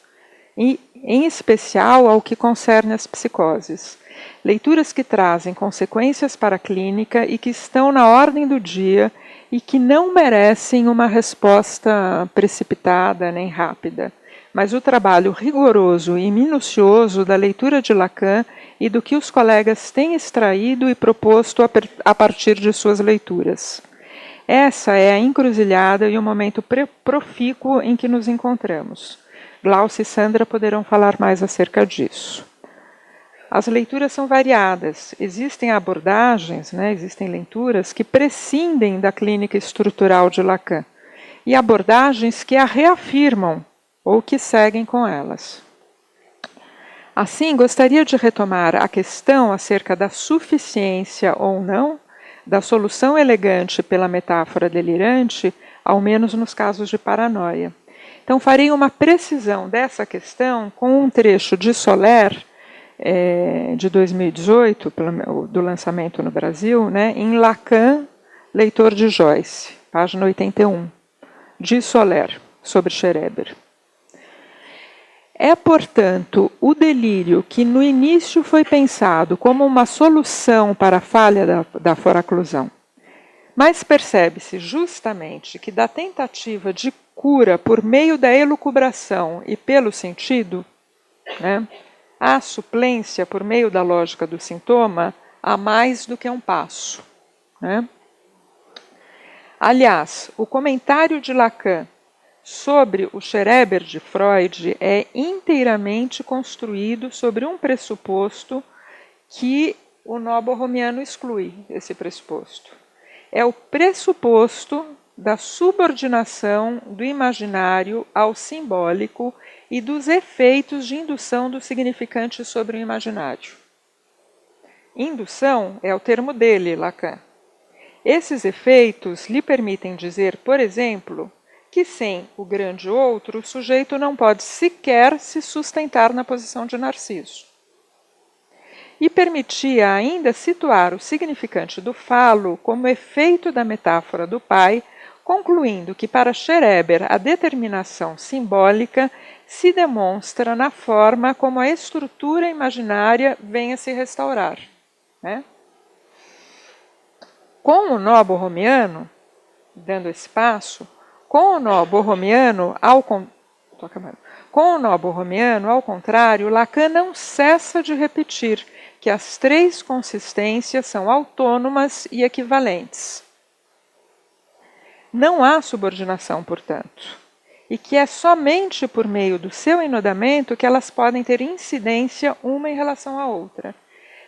S3: e em especial ao que concerne as psicoses. Leituras que trazem consequências para a clínica e que estão na ordem do dia e que não merecem uma resposta precipitada nem rápida, mas o trabalho rigoroso e minucioso da leitura de Lacan e do que os colegas têm extraído e proposto a partir de suas leituras. Essa é a encruzilhada e o momento profícuo em que nos encontramos. Glaucia e Sandra poderão falar mais acerca disso. As leituras são variadas. Existem abordagens, existem leituras que prescindem da clínica estrutural de Lacan e abordagens que a reafirmam ou que seguem com elas. Assim, gostaria de retomar a questão acerca da suficiência ou não da solução elegante pela metáfora delirante, ao menos nos casos de paranoia. Então, farei uma precisão dessa questão com um trecho de Soler, de 2018, do lançamento no Brasil, em Lacan, Leitor de Joyce, página 81, de Soler, sobre Schreber. É, portanto, o delírio que no início foi pensado como uma solução para a falha da foraclusão. Mas percebe-se justamente que da tentativa de cura por meio da elucubração e pelo sentido, né, a suplência por meio da lógica do sintoma há mais do que um passo, né? Aliás, o comentário de Lacan sobre o Schreber de Freud é inteiramente construído sobre um pressuposto que o nó borromiano exclui, esse pressuposto. É o pressuposto da subordinação do imaginário ao simbólico e dos efeitos de indução do significante sobre o imaginário. Indução é o termo dele, Lacan. Esses efeitos lhe permitem dizer, por exemplo, que sem o grande outro, o sujeito não pode sequer se sustentar na posição de Narciso. E permitia ainda situar o significante do falo como efeito da metáfora do pai, concluindo que para Schreber a determinação simbólica se demonstra na forma como a estrutura imaginária vem a se restaurar, né? Com o nó borromiano, dando esse passo, com o nó borromiano, ao contrário, Lacan não cessa de repetir que as três consistências são autônomas e equivalentes. Não há subordinação, portanto, e que é somente por meio do seu enodamento que elas podem ter incidência uma em relação à outra.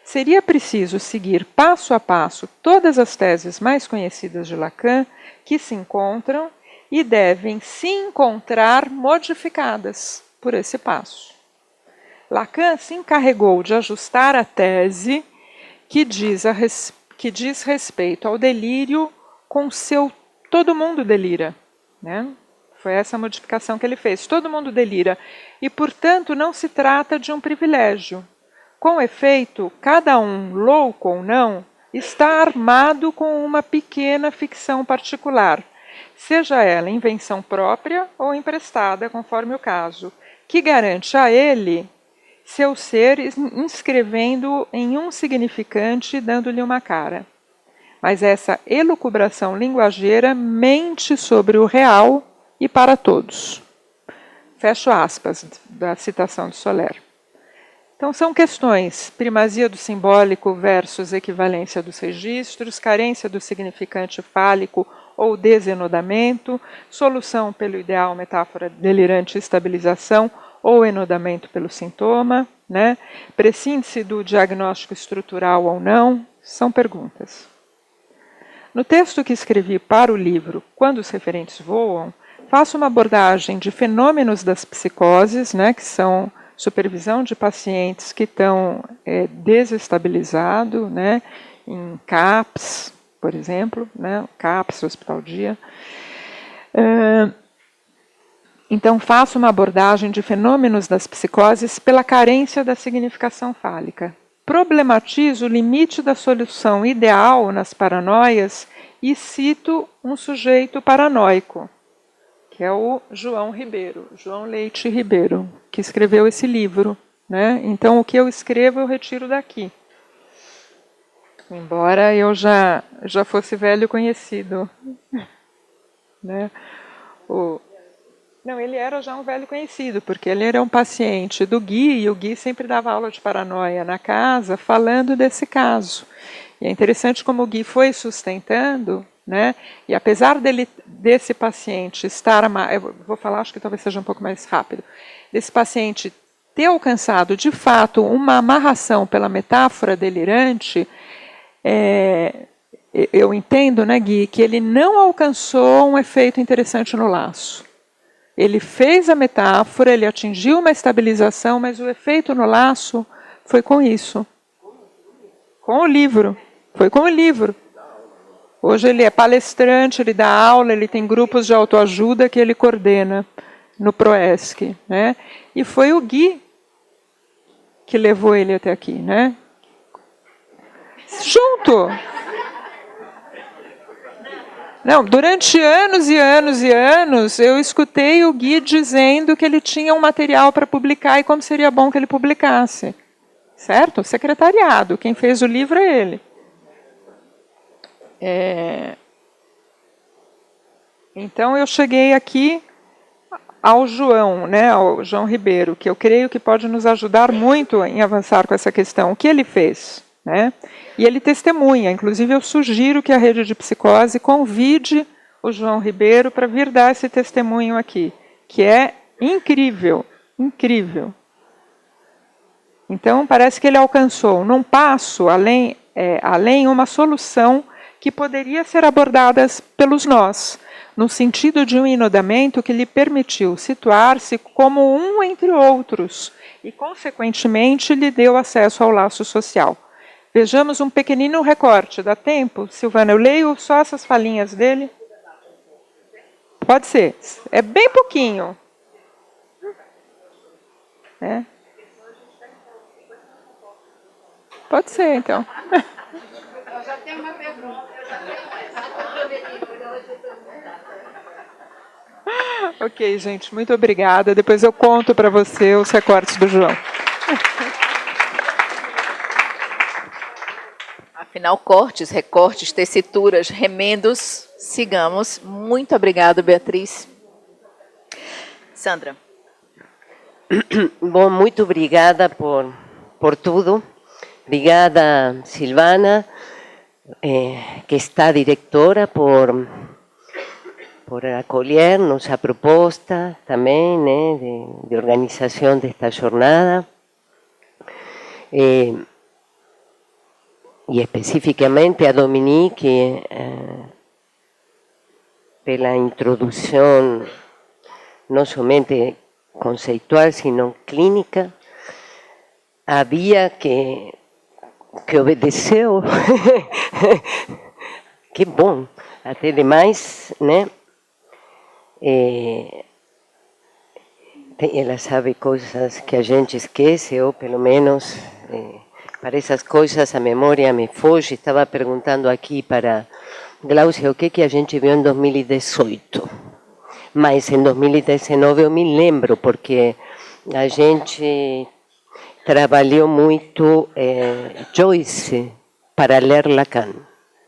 S3: Seria preciso seguir passo a passo todas as teses mais conhecidas de Lacan que se encontram e devem se encontrar modificadas por esse passo. Lacan se encarregou de ajustar a tese que diz respeito ao delírio com seu todo mundo delira, né? Foi essa a modificação que ele fez. Todo mundo delira e, portanto, não se trata de um privilégio. Com efeito, cada um, louco ou não, está armado com uma pequena ficção particular, seja ela invenção própria ou emprestada, conforme o caso, que garante a ele seu ser inscrevendo em um significante e dando-lhe uma cara. Mas essa elucubração linguageira mente sobre o real e para todos. Fecho aspas da citação de Soler. Então são questões: primazia do simbólico versus equivalência dos registros, carência do significante fálico ou desenodamento, solução pelo ideal, metáfora delirante, estabilização ou enodamento pelo sintoma, né? Prescinde-se do diagnóstico estrutural ou não, são perguntas. No texto que escrevi para o livro Quando os Referentes Voam, faço uma abordagem de fenômenos das psicoses, né, que são supervisão de pacientes que estão desestabilizados, né, em CAPS, por exemplo, né, CAPS, Hospital Dia. Então, faço uma abordagem de fenômenos das psicoses pela carência da significação fálica. Problematizo o limite da solução ideal nas paranoias e cito um sujeito paranoico, que é o João Leite Ribeiro, que escreveu esse livro, né? Então, o que eu escrevo eu retiro daqui. Embora eu já fosse velho conhecido, né? Não, ele era já um velho conhecido, porque ele era um paciente do Gui, e o Gui sempre dava aula de paranoia na casa, falando desse caso. E é interessante como o Gui foi sustentando, né? E apesar desse paciente estar, eu vou falar, acho que talvez seja um pouco mais rápido, desse paciente ter alcançado, de fato, uma amarração pela metáfora delirante, eu entendo, né, Gui, que ele não alcançou um efeito interessante no laço. Ele fez a metáfora, ele atingiu uma estabilização, mas o efeito no laço foi com isso. Com o livro. Foi com o livro. Hoje ele é palestrante, ele dá aula, ele tem grupos de autoajuda que ele coordena no Proesc, né? E foi o Gui que levou ele até aqui, né? Junto! Não, durante anos e anos e anos, eu escutei o Gui dizendo que ele tinha um material para publicar e como seria bom que ele publicasse. Certo? Secretariado. Quem fez o livro é ele. Então, eu cheguei aqui ao João, né, ao João Ribeiro, que eu creio que pode nos ajudar muito em avançar com essa questão. O que ele fez? Né? E ele testemunha. Inclusive, eu sugiro que a Rede de Psicose convide o João Ribeiro para vir dar esse testemunho aqui, que é incrível, incrível. Então, parece que ele alcançou, num passo além uma solução que poderia ser abordada pelos nós, no sentido de um enodamento que lhe permitiu situar-se como um entre outros e, consequentemente, lhe deu acesso ao laço social. Vejamos um pequenino recorte. Dá tempo? Silvana, eu leio só essas falinhas dele? Pode ser. É bem pouquinho. É. Pode ser, então.
S4: Eu já tenho uma pergunta.
S3: Ok, gente, muito obrigada. Depois eu conto para você os recortes do João.
S1: Afinal, cortes, recortes, tessituras, remendos, sigamos. Muito obrigada, Beatriz. Sandra.
S5: Bom, muito obrigada por tudo. Obrigada, Silvana, que está diretora, por acolher nossa proposta também, né, de organização desta jornada. E especificamente a Dominique, pela introdução não somente conceitual, sino clínica. Havia que obedeceu, que bom, até demais, né? Ela sabe coisas que a gente esquece, ou pelo menos para essas coisas a memória me foge. Estava perguntando aqui para Glaucia o que a gente viu em 2018, mas em 2019 eu me lembro, porque a gente trabalhou muito Joyce para ler Lacan.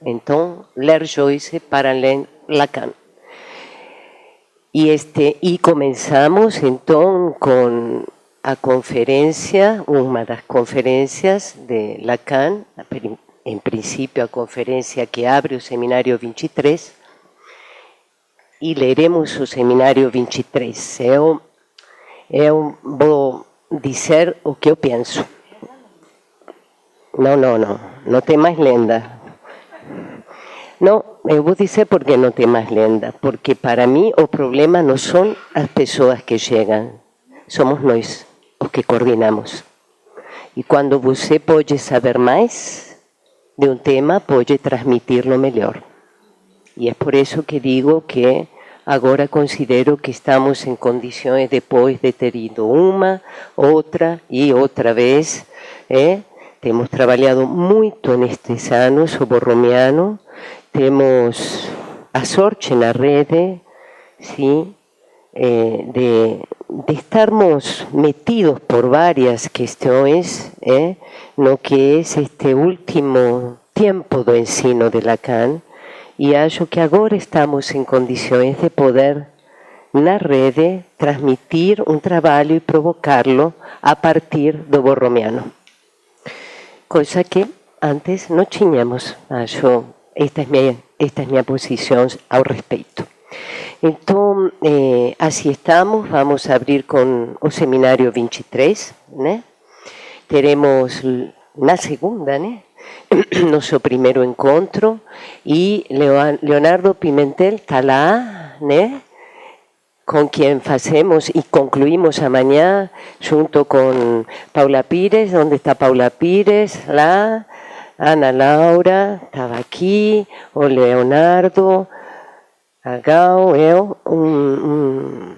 S5: Então, ler Joyce para ler Lacan. E começamos, então, com a conferência, uma das conferências de Lacan, em princípio a conferência que abre o Seminário 23, e leremos o Seminário 23. Eu vou dizer o que eu penso. Não tem mais lenda. Não, eu vou dizer por que não tem mais lenda. Porque para mim o problema não são as pessoas que chegam, somos nós os que coordenamos. E quando você pode saber mais de um tema, pode transmitir-lo melhor. E é por isso que digo que agora considero que estamos em condições, depois de ter ido uma, outra e outra vez, temos trabalhado muito nestes anos o borromiano, temos a sorte na rede, sim, de estarmos metidos por várias questões, no que é este último tempo do ensino de Lacan, e acho que agora estamos em condições de poder, na rede, transmitir um trabalho e provocá-lo a partir do borromiano. Coisa que antes não tínhamos. Acho, esta é minha posição ao respeito. Então, assim estamos. Vamos abrir com o Seminário 23, né? Teremos na segunda, né? Nosso primeiro encontro, e Leonardo Pimentel está lá, né? Com quem fazemos e concluímos amanhã, junto com Paula Pires. Onde está Paula Pires? Lá. Ana Laura estava aqui, o Leonardo, a Gal, eu, um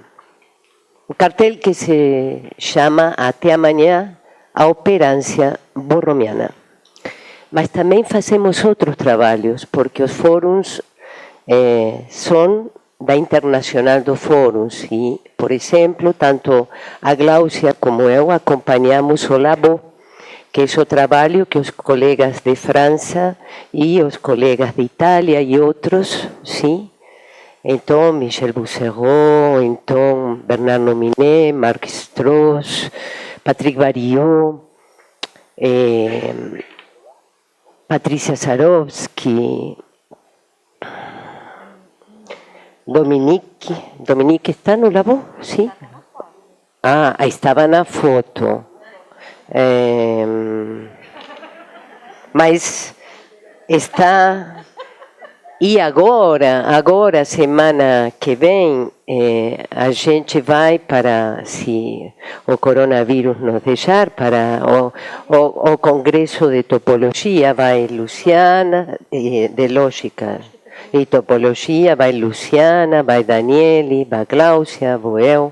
S5: cartel que se chama Até Amanhã, a Operância Borromiana. Mas também fazemos outros trabalhos, porque os fóruns são da Internacional do Fórum. E, por exemplo, tanto a Gláucia como eu acompanhamos o Labo, que é o trabalho que os colegas de França e os colegas de Itália e outros, sim. Então, Michel Bousserot, então, Bernard Nominet, Marc Strauss, Patrick Barillot, Patricia Sarowski, Dominique está no Labo? Sim? Ah, estava na foto. Mas está... E agora, semana que vem, a gente vai para, se o coronavírus nos deixar, para o Congresso de Topologia, vai Luciana, de Lógica e Topologia, vai Luciana, vai Daniele, vai Gláucia, vou eu,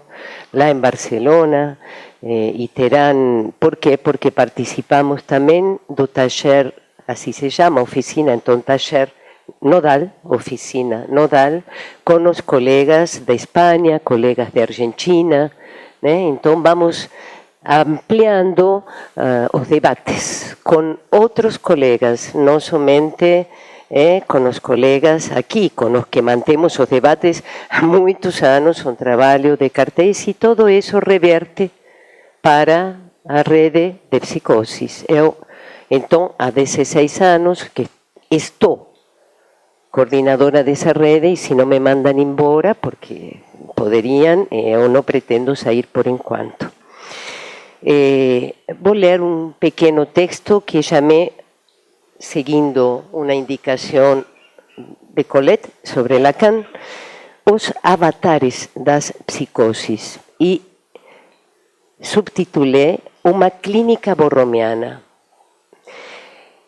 S5: lá em Barcelona, e terão, por quê? Porque participamos também do taller, assim se chama, oficina, então taller nodal, oficina nodal, com os colegas de Espanha, colegas de Argentina, né? Então vamos ampliando os debates com outros colegas, não somente com os colegas aqui, com os que mantemos os debates há muitos anos, um trabalho de cartéis, e todo isso reverte para a rede de psicoses. Eu, então, há 16 anos que estou coordenadora dessa rede, e se não me mandam embora, porque poderiam, eu não pretendo sair por enquanto. Vou ler um pequeno texto que chamei, seguindo uma indicação de Colette sobre Lacan, os avatares das psicoses, e subtitulei Uma clínica borromiana.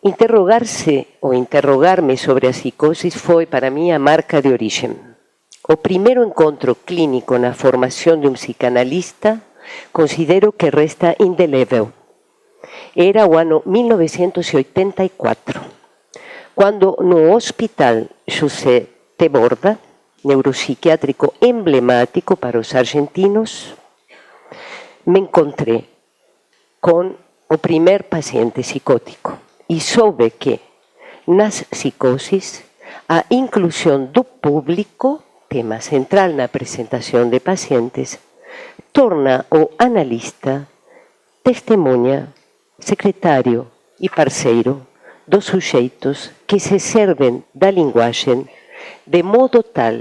S5: Interrogar-se ou interrogar-me sobre a psicose foi para mim a marca de origem. O primeiro encontro clínico na formação de um psicanalista considero que resta indelével. Era o ano 1984, quando no Hospital José T. Borda, neuropsiquiátrico emblemático para os argentinos, me encontrei com o primeiro paciente psicótico. E soube que, nas psicoses, a inclusão do público, tema central na apresentação de pacientes, torna o analista testemunha, secretário e parceiro dos sujeitos que se servem da linguagem de modo tal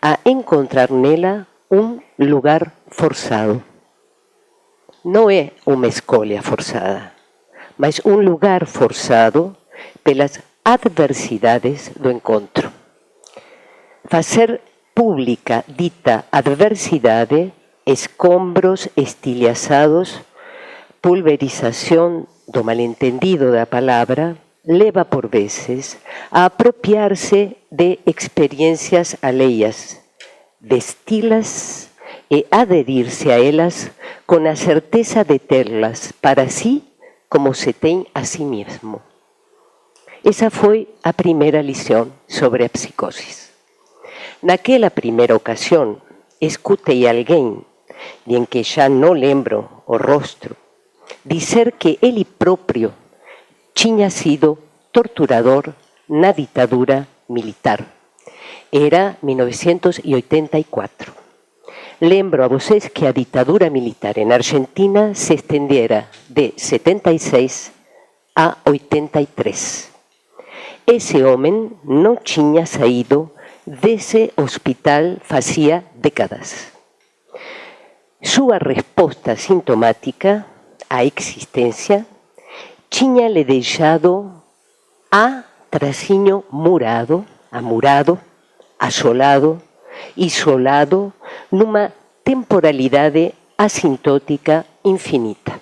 S5: a encontrar nela um lugar forçado. Não é uma escolha forçada, mas um lugar forçado pelas adversidades do encontro. Fazer pública dita adversidade, escombros estilhaçados, pulverização do malentendido da palavra, leva por vezes a apropriar-se de experiências alheias, vesti-las e aderir-se a elas com a certeza de tê-las para si como se tem a si mesmo. Essa foi a primeira lição sobre a psicose. Naquela primeira ocasião, escutei alguém, de em que já não lembro o rosto, dizer que ele próprio tinha sido torturador na ditadura militar. Era 1984. Lembro a vocês que a ditadura militar en Argentina se estendiera de 76 a 83. Ese homem não tinha saído desse hospital fazia décadas. Sua resposta sintomática à existência tinha-lhe deixado amurado, assolado, isolado numa temporalidade assintótica infinita.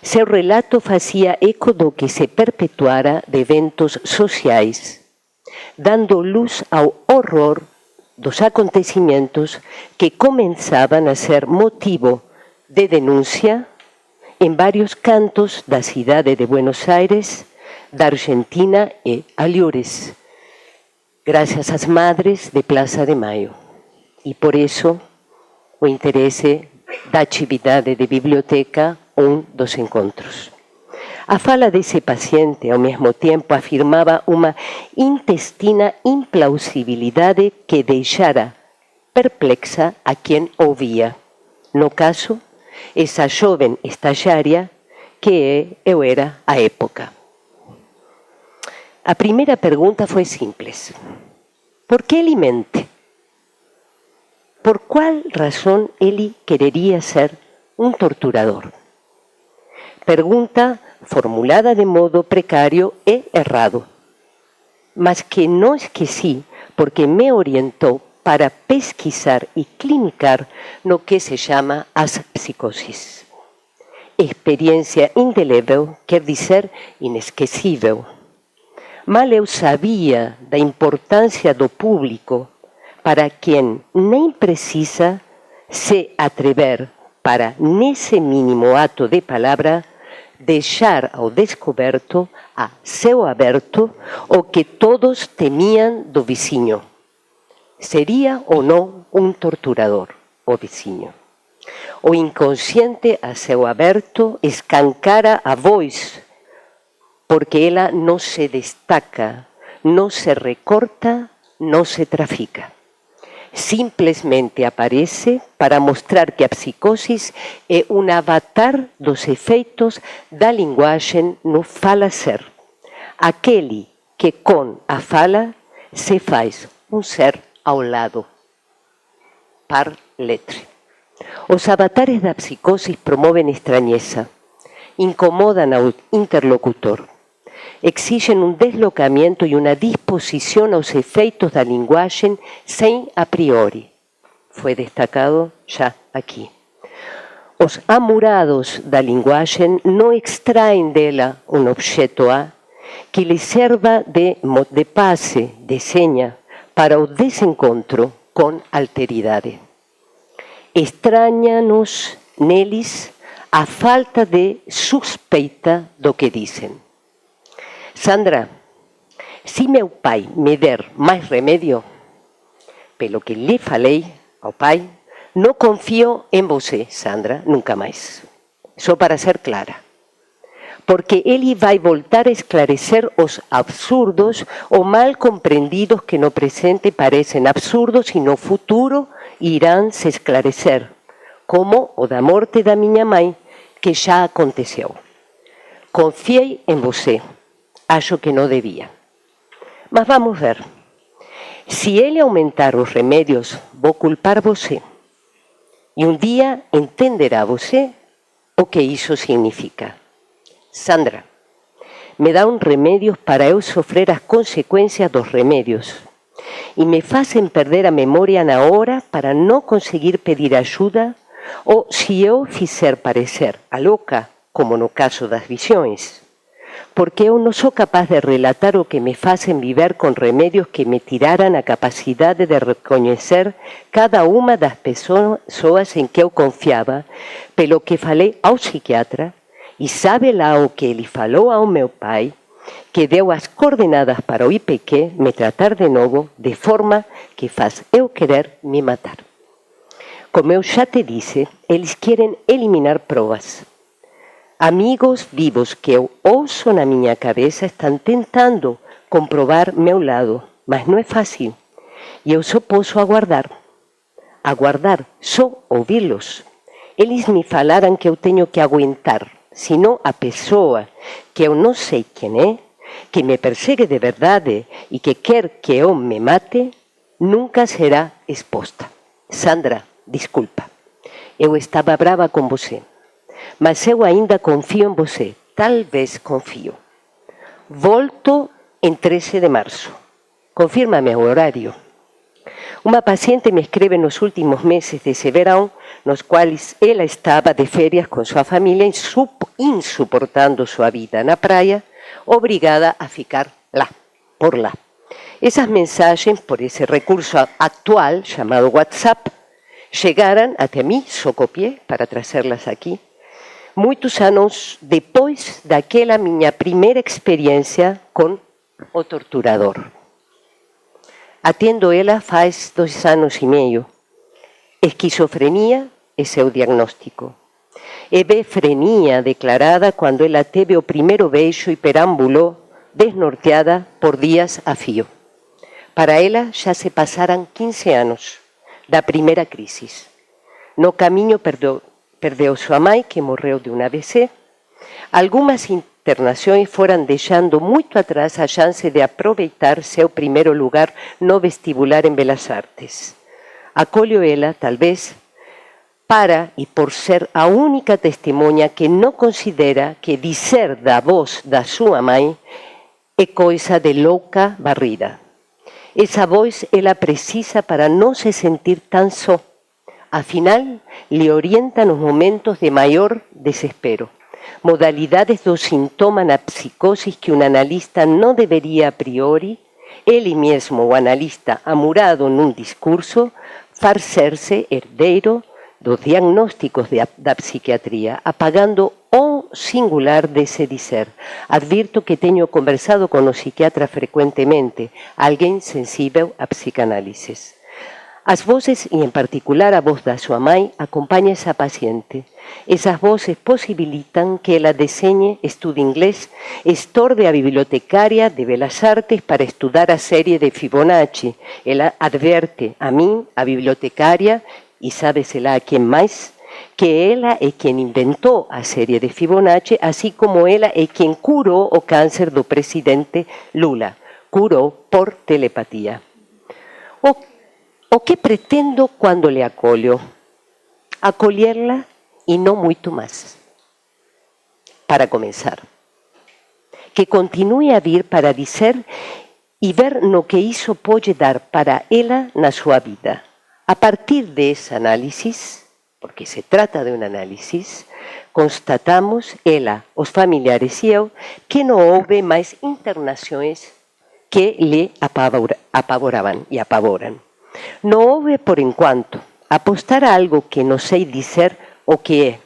S5: Seu relato fazia eco do que se perpetuara de eventos sociais, dando luz ao horror dos acontecimentos que começavam a ser motivo de denúncia em vários cantos da cidade de Buenos Aires, da Argentina e alhures. graças às madres de Plaza de Maio. E por isso o interesse da atividade de biblioteca, dos encontros. A fala desse paciente, ao mesmo tempo, afirmava uma intestina implausibilidade que deixara perplexa a quem ouvia. No caso, essa jovem estagiária que eu era à época. A primeira pergunta foi simples. Por que ele mente? Por qual razão ele quereria ser torturador? Pergunta formulada de modo precário e errado, mas que não esqueci porque me orientou para pesquisar e clinicar no que se chama as psicoses. Experiência indelével quer dizer inesquecível. Mal eu sabia da importância do público para quem nem precisa se atrever para, nesse mínimo ato de palavra, deixar ao descoberto, a céu aberto, o que todos temiam do vizinho. Seria ou não torturador, o vizinho? O inconsciente a céu aberto escancara a voz, porque ela não se destaca, não se recorta, não se trafica. Simplesmente aparece para mostrar que a psicose é um avatar dos efeitos da linguagem no fala-ser. Aquele que com a fala se faz ser ao lado. Par letre. Os avatares da psicose promovem estranheza, incomodam ao interlocutor, exigem deslocamento e uma disposição aos efeitos da linguagem sem a priori. Foi destacado já aqui. Os amurados da linguagem não extraem dela objeto A que lhes serva de passe, de senha, para o desencontro com alteridade. Estranha-nos neles a falta de suspeita do que dizem. Sandra, se meu pai me der mais remédio, pelo que lhe falei ao pai, não confio em você, Sandra, nunca mais. Só para ser clara. Porque ele vai voltar a esclarecer os absurdos ou mal compreendidos que no presente parecem absurdos e no futuro irão se esclarecer, como o da morte da minha mãe, que já aconteceu. Confiei em você. Acho que não devia. Mas vamos ver. Se ele aumentar os remédios, vou culpar você. E dia entenderá você o que isso significa. Sandra, me dão remédios para eu sofrer as consequências dos remédios. E me fazem perder a memória na hora para não conseguir pedir ajuda, ou se eu fizer parecer a louca, como no caso das visões. Porque eu não sou capaz de relatar o que me fazem viver com remédios que me tiraram a capacidade de reconhecer cada uma das pessoas em que eu confiava, pelo que falei ao psiquiatra, e sabe lá o que ele falou ao meu pai, que deu as coordenadas para o IPQ me tratar de novo, de forma que faz eu querer me matar. Como eu já te disse, eles querem eliminar provas. Amigos vivos que eu ouço na minha cabeça estão tentando comprovar meu lado, mas não é fácil. E eu só posso aguardar. Aguardar, só ouvi-los. Eles me falaram que eu tenho que aguentar, senão a pessoa que eu não sei quem é, que me persegue de verdade e que quer que eu me mate, nunca será exposta. Sandra, desculpa. Eu estava brava com você. Mas eu ainda confio em você. Talvez confio. Volto em 13 de março. Confirma-me o horário. Uma paciente me escreve nos últimos meses desse verão, nos quais ela estava de férias com sua família, insuportando sua vida na praia, obrigada a ficar lá, por lá. Essas mensagens, por esse recurso atual chamado WhatsApp, chegaram até mim, só copiei para trazê-las aqui, muitos anos depois daquela minha primeira experiência com o torturador. Atendo ela faz 2 anos e meio. Esquizofrenia é seu diagnóstico. Hebefrenia declarada quando ela teve o primeiro beijo e perambulou desnorteada por dias a fio. Para ela já se passaram 15 anos da primeira crise. No caminho perdeu sua mãe, que morreu de um AVC. Algumas internações foram deixando muito atrás a chance de aproveitar seu primeiro lugar no vestibular em Belas Artes. Acolho ela, talvez, para e por ser a única testemunha que não considera que dizer da voz da sua mãe é coisa de louca barrida. Essa voz ela precisa para não se sentir tão só. Afinal, lhe orienta nos momentos de maior desespero. Modalidades do sintoma na psicose que um analista não deveria a priori, ele mesmo, o analista, amurado num discurso, fazer-se herdeiro dos diagnósticos da psiquiatria, apagando o singular desse dizer. Advirto que tenho conversado com o psiquiatra frequentemente, alguém sensível a psicanálise. As vozes, e em particular a voz da sua mãe, acompanha essa paciente. Essas vozes possibilitam que ela desenhe, estude inglês, estorbe a bibliotecária de Belas Artes para estudar a série de Fibonacci. Ela adverte a mim, a bibliotecária, e sabe-se lá a quem mais, que ela é quem inventou a série de Fibonacci, assim como ela é quem curou o câncer do presidente Lula. Curou por telepatia. O que pretendo quando lhe acolho? Acolherla e não muito mais. Para começar. Que continue a vir para dizer e ver no que isso pode dar para ela na sua vida. A partir dessa análise, porque se trata de uma análise, constatamos, ela, os familiares e eu, que não houve mais internações que lhe apavoravam e apavoram. Não houve, por enquanto, apostar a algo que não sei dizer o que é.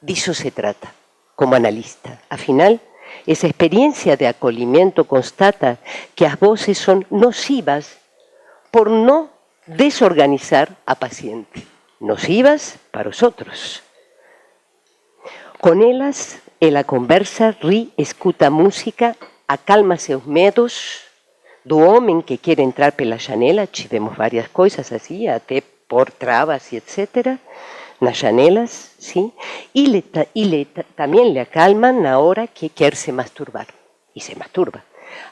S5: Disso se trata, como analista. Afinal, essa experiência de acolhimento constata que as vozes são nocivas por não desorganizar a paciente. Nocivas para os outros. Com elas, ela conversa, ri, escuta música, acalma seus medos. Do homem que quer entrar pela janela, tivemos várias coisas assim, até por travas e etc. Nas janelas, sim. E também lhe acalman na hora que quer se masturbar. E se masturba.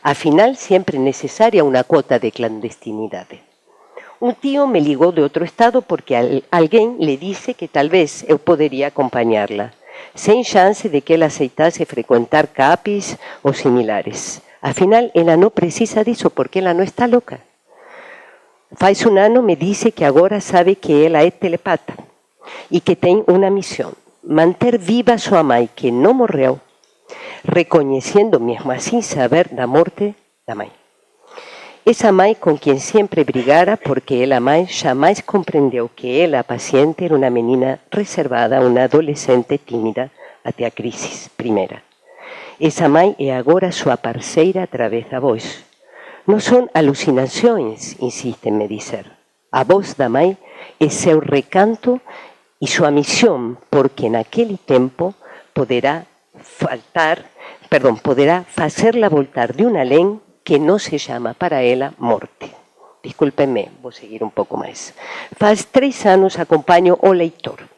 S5: Afinal, sempre é necessária uma cota de clandestinidade. Um tio me ligou de outro estado porque alguém lhe disse que talvez eu poderia acompanhá-la, sem chance de que ela aceitasse frequentar CAPs ou similares. Afinal, ela não precisa disso porque ela não está louca. Faz um ano me disse que agora sabe que ela é telepata e que tem uma missão: manter viva sua mãe, que não morreu, reconhecendo mesmo assim saber da morte da mãe. Essa mãe com quem sempre brigara porque ela mãe jamais compreendeu que ela, a paciente, era uma menina reservada, uma adolescente tímida até a crise primeira. Essa mãe é agora sua parceira através da voz. Não são alucinações, insiste-me dizer. A voz da mãe é seu recanto e sua missão, porque naquele tempo poderá fazê-la voltar de um além que não se chama para ela morte. Desculpe-me, vou seguir um pouco mais. Faz 3 anos acompanho o leitor.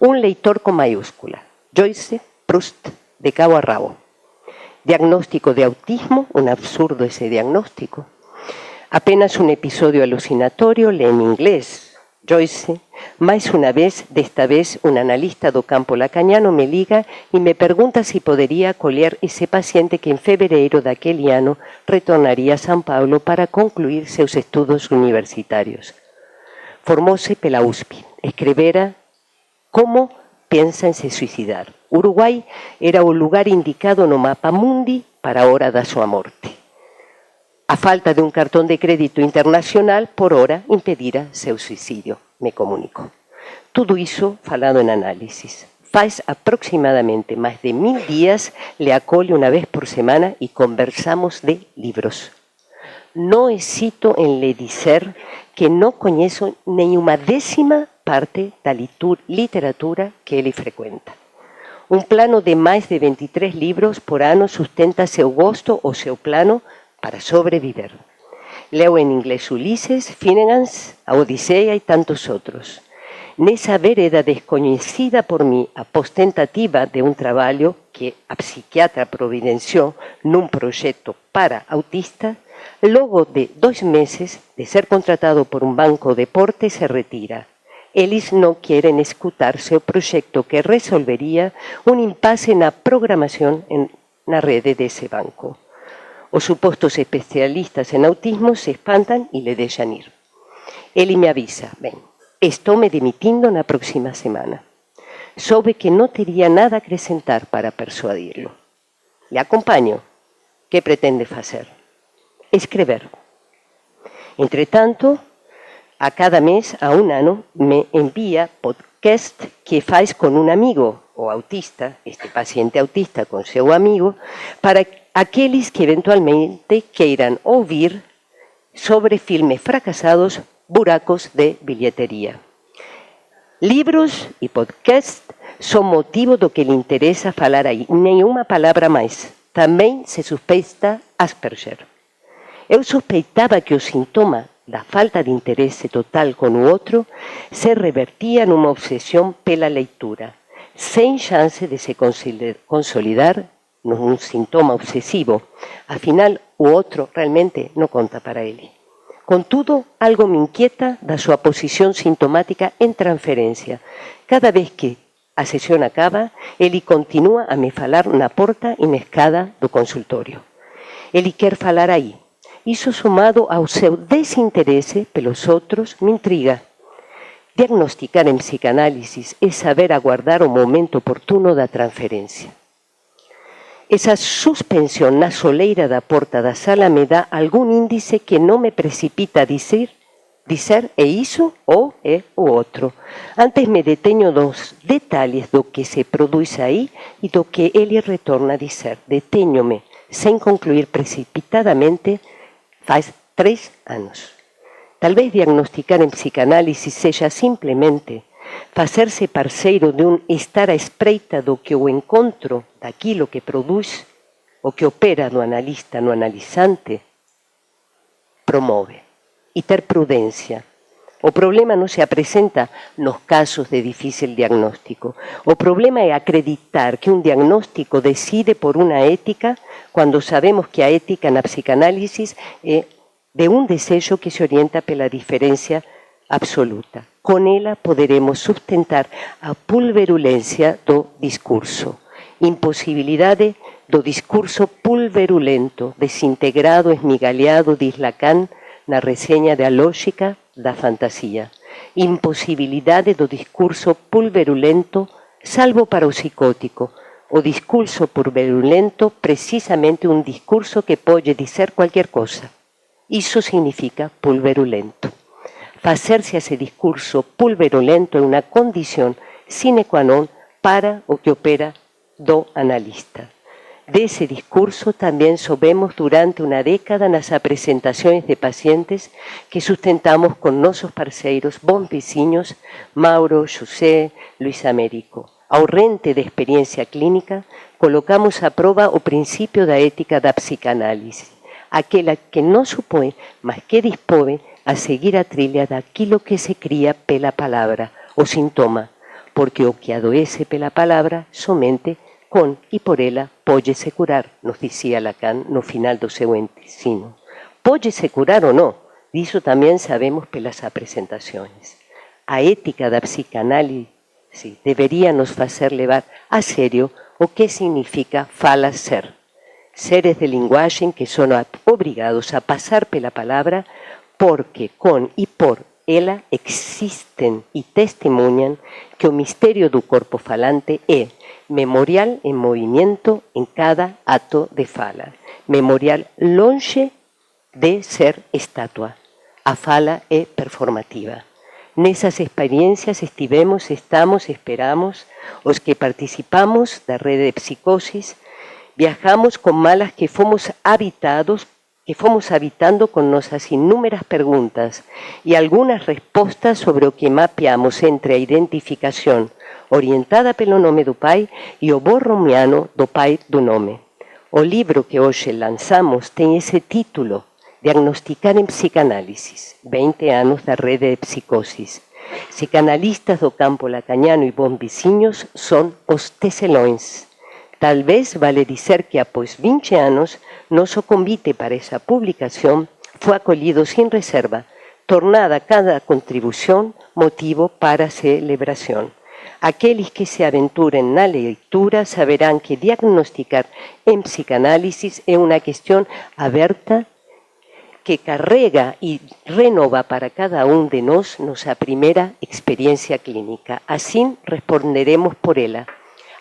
S5: Um leitor com maiúscula. Joyce Proust, de cabo a rabo. Diagnóstico de autismo, um absurdo esse diagnóstico. Apenas um episódio alucinatório, lê em inglês. Joyce, mais uma vez, desta vez, um analista do campo lacaniano me liga e me pergunta se poderia acolher esse paciente que em fevereiro daquele ano retornaria a São Paulo para concluir seus estudos universitários. Formou-se pela USP, escrevera como pensa em se suicidar. Uruguai era o lugar indicado no mapa mundi para a hora da sua morte. A falta de um cartão de crédito internacional, por hora, impedira seu suicídio, me comunicou. Tudo isso falado em análises. Faz aproximadamente mais de 1000 dias, le acolho uma vez por semana e conversamos de livros. não hesito em lhe dizer que não conheço nenhuma décima parte da literatura que ele frequenta. Um plano de mais de 23 livros por ano sustenta seu gosto ou seu plano para sobreviver. Leo em inglês Ulisses, Finnegans, a Odisseia e tantos outros. Nessa vereda desconhecida por mim, após tentativa de um trabalho que a psiquiatra providenciou num projeto para autistas, logo de 2 meses de ser contratado por um banco de porte, se retira. Eles não querem escutar seu projeto que resolveria um impasse na programação na rede desse banco. Os supostos especialistas em autismo se espantam e lhe deixam ir. Ele me avisa, bem, estou me demitindo na próxima semana. Soube que não teria nada a acrescentar para persuadi-lo. Le acompanho. Que pretende fazer? Escrever. Entretanto, a cada mês, a um ano, me envia podcast que faz com um amigo, o autista, este paciente autista com seu amigo, para aqueles que eventualmente queiram ouvir sobre filmes fracassados, buracos de bilheteria. Livros e podcast são motivo do que lhe interessa falar aí. Nenhuma palavra mais. Também se suspeita Asperger. Eu suspeitava que o sintoma da falta de interesse total com o outro se revertia numa obsessão pela leitura, sem chance de se consolidar num sintoma obsessivo. Afinal, o outro realmente não conta para ele. Contudo, algo me inquieta da sua posição sintomática em transferência. Cada vez que a sessão acaba, ele continua a me falar na porta e na escada do consultório. Ele quer falar aí. Isso, somado ao seu desinteresse pelos outros, me intriga. Diagnosticar em psicanálise é saber aguardar o momento oportuno da transferência. Essa suspensão na soleira da porta da sala me dá algum índice que não me precipita a dizer é isso ou é o outro. Antes me detenho nos detalhes do que se produz aí e do que ele retorna a dizer. Detenho-me, sem concluir precipitadamente, faz 3 anos. Talvez diagnosticar em psicanálise seja simplesmente fazer-se parceiro de um estar à espreita do que o encontro daquilo que produz, o que opera no analista, no analisante, promove. E ter prudência. O problema não se apresenta nos casos de difícil diagnóstico. O problema é acreditar que um diagnóstico decide por uma ética, quando sabemos que a ética na psicanálise é de um desejo que se orienta pela diferença absoluta. Com ela poderemos sustentar a pulverulência do discurso. Impossibilidade do discurso pulverulento, desintegrado, esmigalhado, diz Lacan, na resenha da lógica da fantasia. Impossibilidade do discurso pulverulento, salvo para o psicótico. O discurso pulverulento, precisamente um discurso que pode dizer qualquer coisa. Isso significa pulverulento. Fazer-se esse discurso pulverulento é uma condição sine qua non para o que opera do analista. Desse discurso também soubemos durante uma década nas apresentações de pacientes que sustentamos com nossos parceiros, bons vizinhos, Mauro, José, Luís Américo. Ao rente de experiência clínica, colocamos à prova o princípio da ética da psicanálise, aquela que não supõe, mas que dispõe a seguir a trilha daquilo que se cria pela palavra, o sintoma, porque o que adoece pela palavra somente com e por ela pode-se curar, nos dizia Lacan no final do seu ensino. Pode-se curar ou não? Disso também sabemos pelas apresentações. A ética da psicanálise deveria nos fazer levar a sério o que significa fala-ser. Seres de linguagem que são obrigados a passar pela palavra porque com e por ela existem e testemunham que o mistério do corpo falante é memorial em movimento em cada ato de fala. Memorial longe de ser estátua. A fala é performativa. Nessas experiências estivemos, estamos, esperamos, os que participamos da rede de psicosis, viajamos com malas que fomos habitados que fomos habitando con nuestras inúmeras preguntas y algunas respostas sobre o que mapeamos entre a identificación orientada pelo nome do pai e o borromiano do pai do nome. O libro que hoje lanzamos tem esse título, Diagnosticar en Psicanálisis, 20 anos da rede de psicosis. Psicanalistas do campo lacaniano e bons vizinhos son os tecelões. Talvez vale dizer que após 20 anos, nosso convite para essa publicação foi acolhido sem reserva, tornada cada contribuição motivo para celebração. Aqueles que se aventurem na leitura saberão que diagnosticar em psicanálise é uma questão aberta que carrega e renova para cada um de nós nossa primeira experiência clínica. Assim responderemos por ela.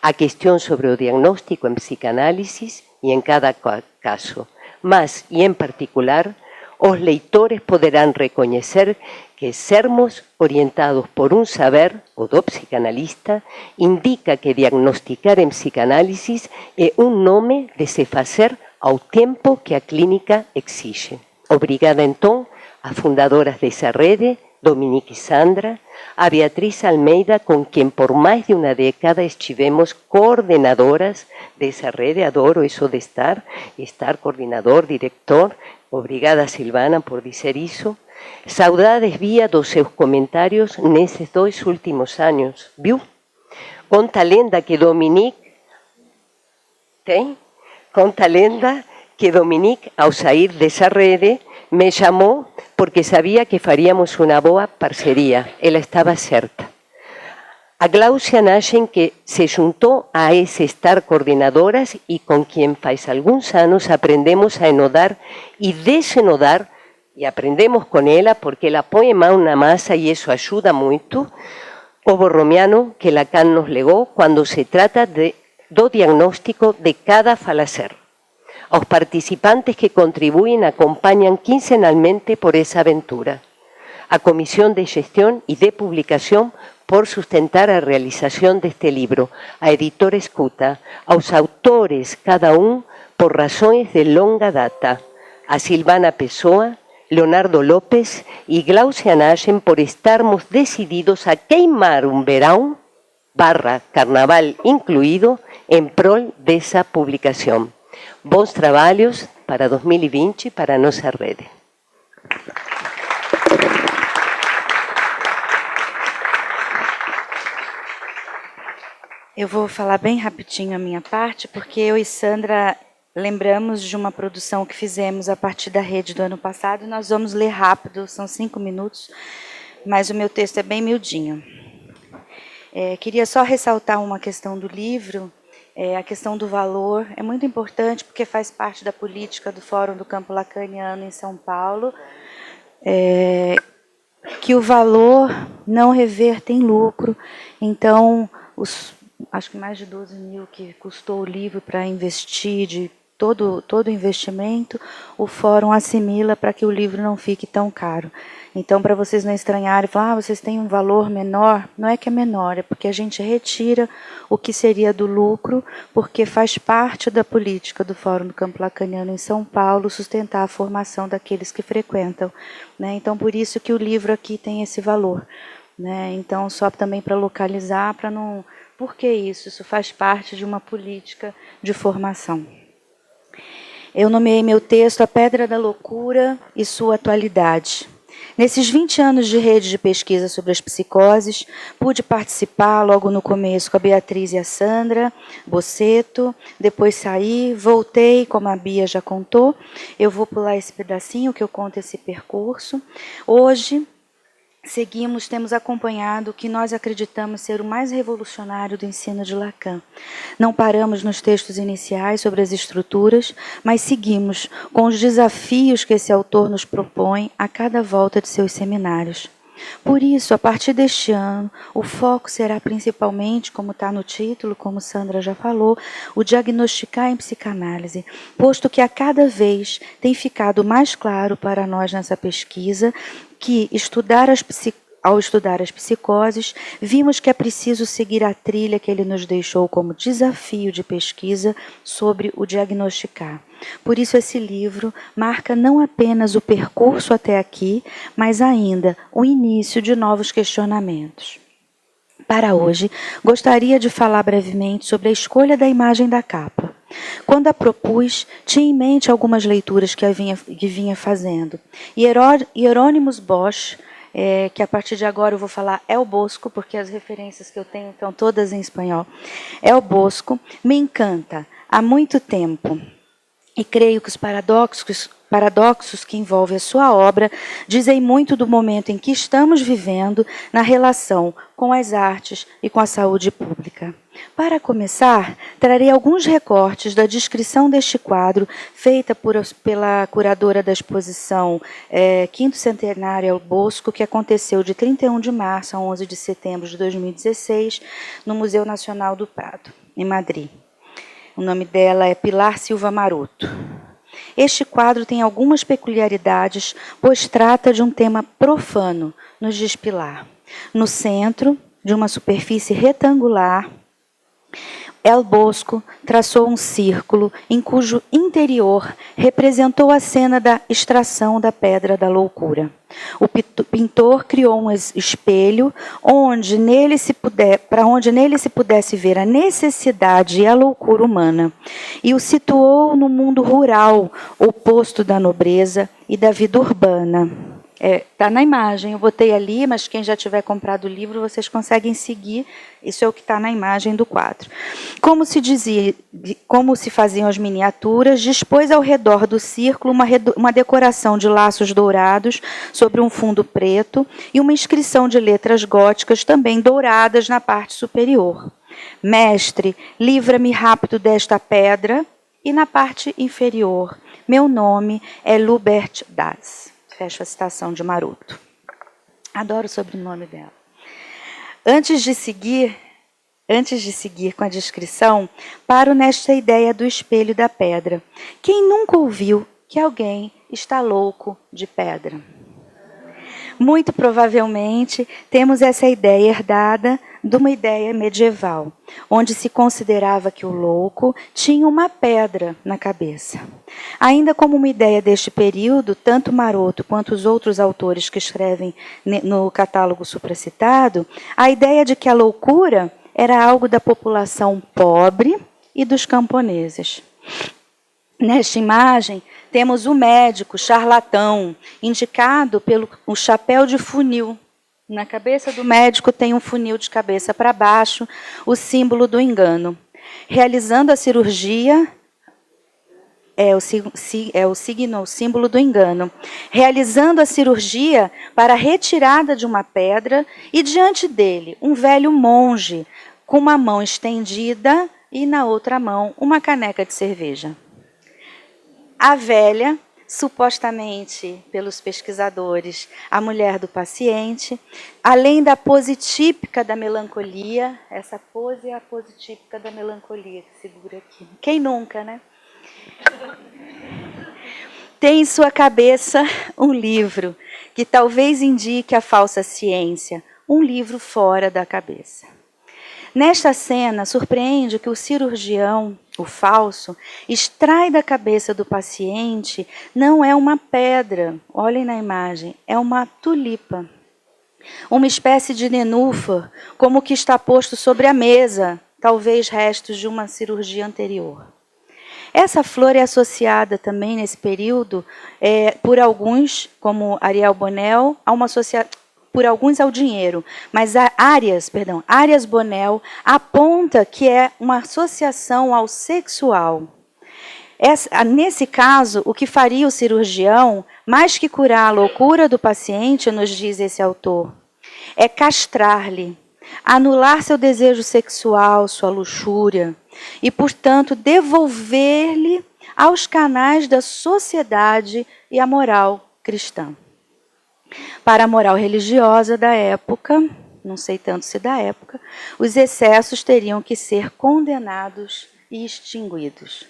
S5: A questão sobre o diagnóstico em psicanálise e em cada caso. Mas, e em particular, os leitores poderão reconhecer que sermos orientados por um saber, o do psicanalista, indica que diagnosticar em psicanálise é um nome de se fazer ao tempo que a clínica exige. Obrigada, então, às fundadoras dessa rede, Dominique e Sandra, a Beatriz Almeida, com quem por mais de uma década estivemos coordenadoras dessa rede, adoro isso de estar coordenador, diretor. Obrigada, Silvana, por dizer isso. Saudades via dos seus comentários nesses 2 últimos anos, viu? Conta a lenda que Dominique ao sair dessa rede, me chamou porque sabia que faríamos uma boa parceria. Ela estava certa. A Glaucia Nagem, que se juntou a esse estar coordenadoras e com quem faz alguns anos aprendemos a enodar e desenodar, e aprendemos com ela porque ela põe mão na massa e isso ajuda muito, o borromiano que Lacan nos legou quando se trata do diagnóstico de cada falacer. Aos participantes que contribuem acompanham quincenalmente por essa aventura. A Comisión de Gestión y de Publicación por sustentar a realización deste libro, a editora Escuta, aos autores, cada un por razones de longa data, a Silvana Pessoa, Leonardo López e Glaucia Nagem por estarmos decididos a queimar un verão, carnaval incluído, en prol dessa publicación. Bons trabalhos para 2020 para a nossa rede.
S6: Eu vou falar bem rapidinho a minha parte, porque eu e Sandra lembramos de uma produção que fizemos a partir da rede do ano passado. Nós vamos ler rápido, são 5 minutos, mas o meu texto é bem miudinho. Queria só ressaltar uma questão do livro, a questão do valor. É muito importante, porque faz parte da política do Fórum do Campo Lacaniano em São Paulo, que o valor não reverte em lucro. Então, acho que mais de 12 mil que custou o livro para investir, de todo o investimento, o fórum assimila para que o livro não fique tão caro. Então, para vocês não estranharem, falar, vocês têm um valor menor, não é que é menor, é porque a gente retira o que seria do lucro, porque faz parte da política do Fórum do Campo Lacaniano em São Paulo sustentar a formação daqueles que frequentam, né? Então, por isso que o livro aqui tem esse valor, né? Então, só também para localizar, para não... Por que isso? Isso faz parte de uma política de formação. Eu nomeei meu texto A Pedra da Loucura e Sua Atualidade. Nesses 20 anos de rede de pesquisa sobre as psicoses, pude participar logo no começo com a Beatriz e a Sandra Bosseto, depois saí, voltei, como a Bia já contou. Eu vou pular esse pedacinho que eu conto esse percurso. Hoje, temos acompanhado o que nós acreditamos ser o mais revolucionário do ensino de Lacan. Não paramos nos textos iniciais sobre as estruturas, mas seguimos com os desafios que esse autor nos propõe a cada volta de seus seminários. Por isso, a partir deste ano, o foco será principalmente, como está no título, como Sandra já falou, o diagnosticar em psicanálise, posto que a cada vez tem ficado mais claro para nós nessa pesquisa que estudar ao estudar as psicoses, vimos que é preciso seguir a trilha que ele nos deixou como desafio de pesquisa sobre o diagnosticar. Por isso, esse livro marca não apenas o percurso até aqui, mas ainda o início de novos questionamentos. Para hoje, gostaria de falar brevemente sobre a escolha da imagem da capa. Quando a propus, tinha em mente algumas leituras que vinha fazendo. Hieronymus Bosch, que a partir de agora eu vou falar El Bosco, porque as referências que eu tenho estão todas em espanhol. El Bosco me encanta há muito tempo. E creio que os paradoxos que envolvem a sua obra dizem muito do momento em que estamos vivendo na relação com as artes e com a saúde pública. Para começar, trarei alguns recortes da descrição deste quadro, feita pela curadora da exposição Quinto Centenário El Bosco, que aconteceu de 31 de março a 11 de setembro de 2016, no Museu Nacional do Prado, em Madrid. O nome dela é Pilar Silva Maroto. Este quadro tem algumas peculiaridades, pois trata de um tema profano, nos diz Pilar. No centro de uma superfície retangular, El Bosco traçou um círculo em cujo interior representou a cena da extração da pedra da loucura. O pintor criou um espelho para onde nele se pudesse ver a necessidade e a loucura humana, e o situou no mundo rural, oposto da nobreza e da vida urbana. Está na imagem, eu botei ali, mas quem já tiver comprado o livro, vocês conseguem seguir. Isso é o que está na imagem do quadro. Como se faziam as miniaturas, dispôs ao redor do círculo uma decoração de laços dourados sobre um fundo preto e uma inscrição de letras góticas também douradas na parte superior. Mestre, livra-me rápido desta pedra. E na parte inferior, meu nome é Lubert Das. Fecho a citação de Maroto. Adoro o sobrenome dela. Antes de seguir com a descrição, paro nesta ideia do espelho da pedra. Quem nunca ouviu que alguém está louco de pedra? Muito provavelmente temos essa ideia herdada de uma ideia medieval, onde se considerava que o louco tinha uma pedra na cabeça. Ainda como uma ideia deste período, tanto Maroto quanto os outros autores que escrevem no catálogo supracitado, a ideia de que a loucura era algo da população pobre e dos camponeses. Nesta imagem, temos o médico charlatão, indicado pelo chapéu de funil. Na cabeça do médico tem um funil de cabeça para baixo, o símbolo do engano. Realizando a cirurgia, o símbolo do engano. Realizando a cirurgia para a retirada de uma pedra e diante dele um velho monge com uma mão estendida e na outra mão uma caneca de cerveja. A velha, supostamente pelos pesquisadores, a mulher do paciente, além da pose típica da melancolia, essa pose é a pose típica da melancolia que segura aqui. Quem nunca, né? Tem em sua cabeça um livro que talvez indique a falsa ciência, um livro fora da cabeça. Nesta cena, surpreende que o cirurgião, o falso, extrai da cabeça do paciente não é uma pedra, olhem na imagem, é uma tulipa. Uma espécie de nenúfar, como o que está posto sobre a mesa, talvez restos de uma cirurgia anterior. Essa flor é associada também nesse período, por alguns, como Ariel Bonel, a uma por alguns ao dinheiro, mas Arias Bonel aponta que é uma associação ao sexual. Nesse caso, o que faria o cirurgião, mais que curar a loucura do paciente, nos diz esse autor, é castrar-lhe, anular seu desejo sexual, sua luxúria, e, portanto, devolver-lhe aos canais da sociedade e à moral cristã. Para a moral religiosa da época, não sei tanto se da época, os excessos teriam que ser condenados e extinguidos.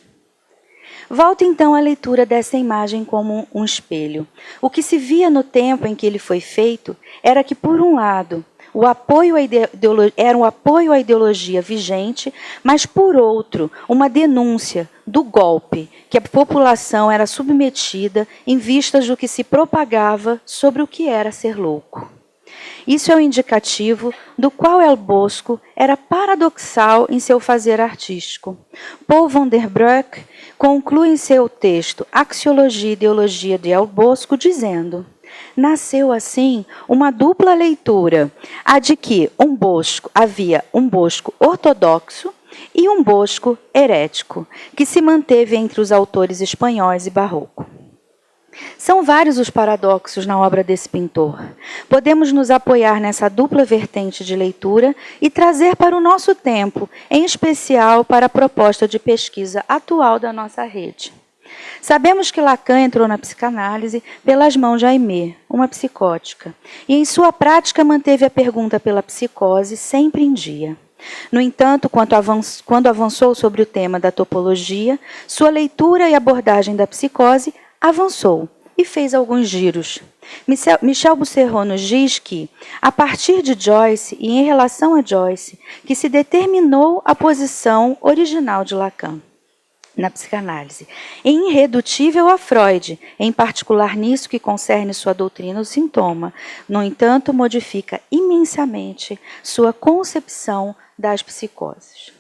S6: Volto então à leitura dessa imagem como um espelho. O que se via no tempo em que ele foi feito era que, por um lado, era um apoio à ideologia vigente, mas, por outro, uma denúncia do golpe que a população era submetida em vistas do que se propagava sobre o que era ser louco. Isso é um indicativo do qual El Bosco era paradoxal em seu fazer artístico. Paul van der Broek conclui em seu texto Axiologia e Ideologia de El Bosco, dizendo: nasceu assim uma dupla leitura, a de que havia um Bosco ortodoxo e um Bosco herético, que se manteve entre os autores espanhóis e barroco. São vários os paradoxos na obra desse pintor. Podemos nos apoiar nessa dupla vertente de leitura e trazer para o nosso tempo, em especial para a proposta de pesquisa atual da nossa rede. Sabemos que Lacan entrou na psicanálise pelas mãos de Aimé, uma psicótica, e em sua prática manteve a pergunta pela psicose sempre em dia. No entanto, quando avançou sobre o tema da topologia, sua leitura e abordagem da psicose avançou e fez alguns giros. Michel Busserot nos diz que, a partir de Joyce e em relação a Joyce, que se determinou a posição original de Lacan na psicanálise, e irredutível a Freud, em particular nisso que concerne sua doutrina do sintoma. No entanto, modifica imensamente sua concepção das psicoses.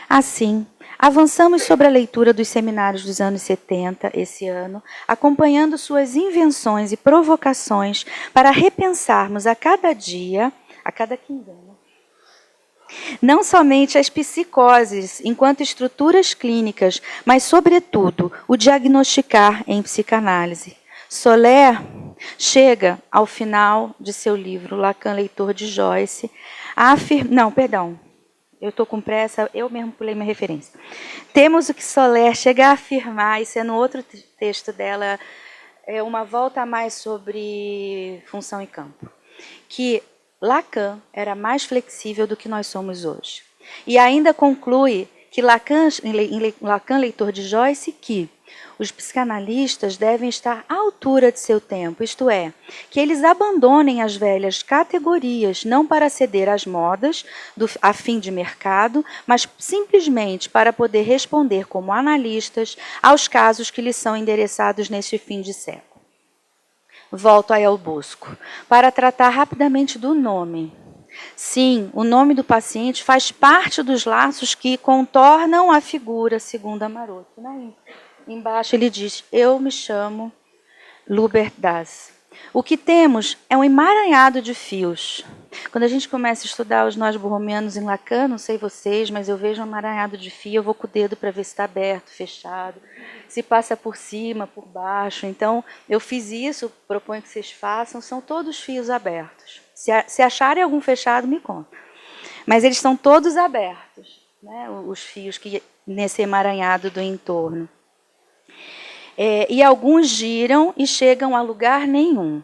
S6: Assim, avançamos sobre a leitura dos seminários dos anos 70, esse ano, acompanhando suas invenções e provocações para repensarmos a cada dia, a cada quinzena, não somente as psicoses enquanto estruturas clínicas, mas, sobretudo, o diagnosticar em psicanálise. Soler chega ao final de seu livro, Lacan, leitor de Joyce, a afirmar... Não, perdão. Eu estou com pressa, eu mesmo pulei minha referência. Temos o que Soler chega a afirmar, isso é no outro texto dela, é uma volta a mais sobre função e campo, que Lacan era mais flexível do que nós somos hoje. E ainda conclui que Lacan, leitor de Joyce, que os psicanalistas devem estar à altura de seu tempo, isto é, que eles abandonem as velhas categorias, não para ceder às modas a fim de mercado, mas simplesmente para poder responder como analistas aos casos que lhes são endereçados neste fim de século. Volto a El Bosco, para tratar rapidamente do nome. Sim, o nome do paciente faz parte dos laços que contornam a figura, segundo Amaroto. Né? Embaixo ele diz, eu me chamo Lubert Das. O que temos é um emaranhado de fios. Quando a gente começa a estudar os nós borromianos em Lacan, não sei vocês, mas eu vejo um emaranhado de fio, eu vou com o dedo para ver se está aberto, fechado, se passa por cima, por baixo. Então, eu fiz isso, proponho que vocês façam, são todos fios abertos. Se acharem algum fechado, me conta. Mas eles estão todos abertos, né, os fios que nesse emaranhado do entorno. E alguns giram e chegam a lugar nenhum.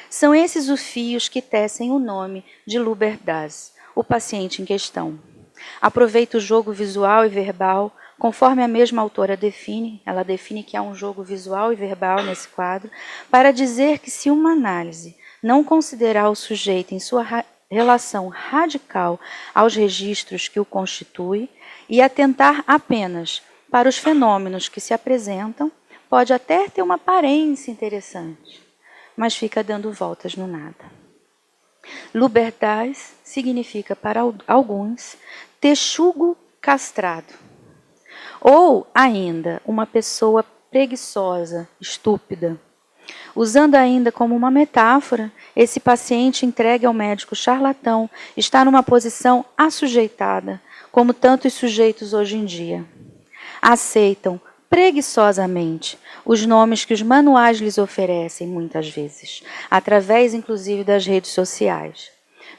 S6: São esses os fios que tecem o nome de Lubert Das, o paciente em questão. Aproveita o jogo visual e verbal, conforme a mesma autora define, ela define que há um jogo visual e verbal nesse quadro, para dizer que se uma análise não considerar o sujeito em sua relação radical aos registros que o constituem e atentar apenas para os fenômenos que se apresentam, pode até ter uma aparência interessante, mas fica dando voltas no nada. Lubert Das significa para alguns texugo castrado, ou ainda uma pessoa preguiçosa, estúpida. Usando ainda como uma metáfora, esse paciente entregue ao médico charlatão está numa posição assujeitada, como tantos sujeitos hoje em dia. Aceitam preguiçosamente os nomes que os manuais lhes oferecem muitas vezes, através inclusive das redes sociais.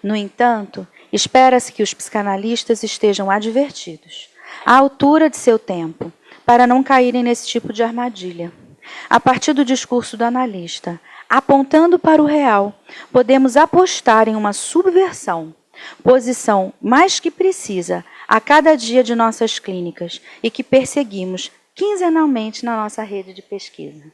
S6: No entanto, espera-se que os psicanalistas estejam advertidos, à altura de seu tempo, para não caírem nesse tipo de armadilha. A partir do discurso do analista, apontando para o real, podemos apostar em uma subversão, posição mais que precisa a cada dia de nossas clínicas e que perseguimos quinzenalmente na nossa rede de pesquisa.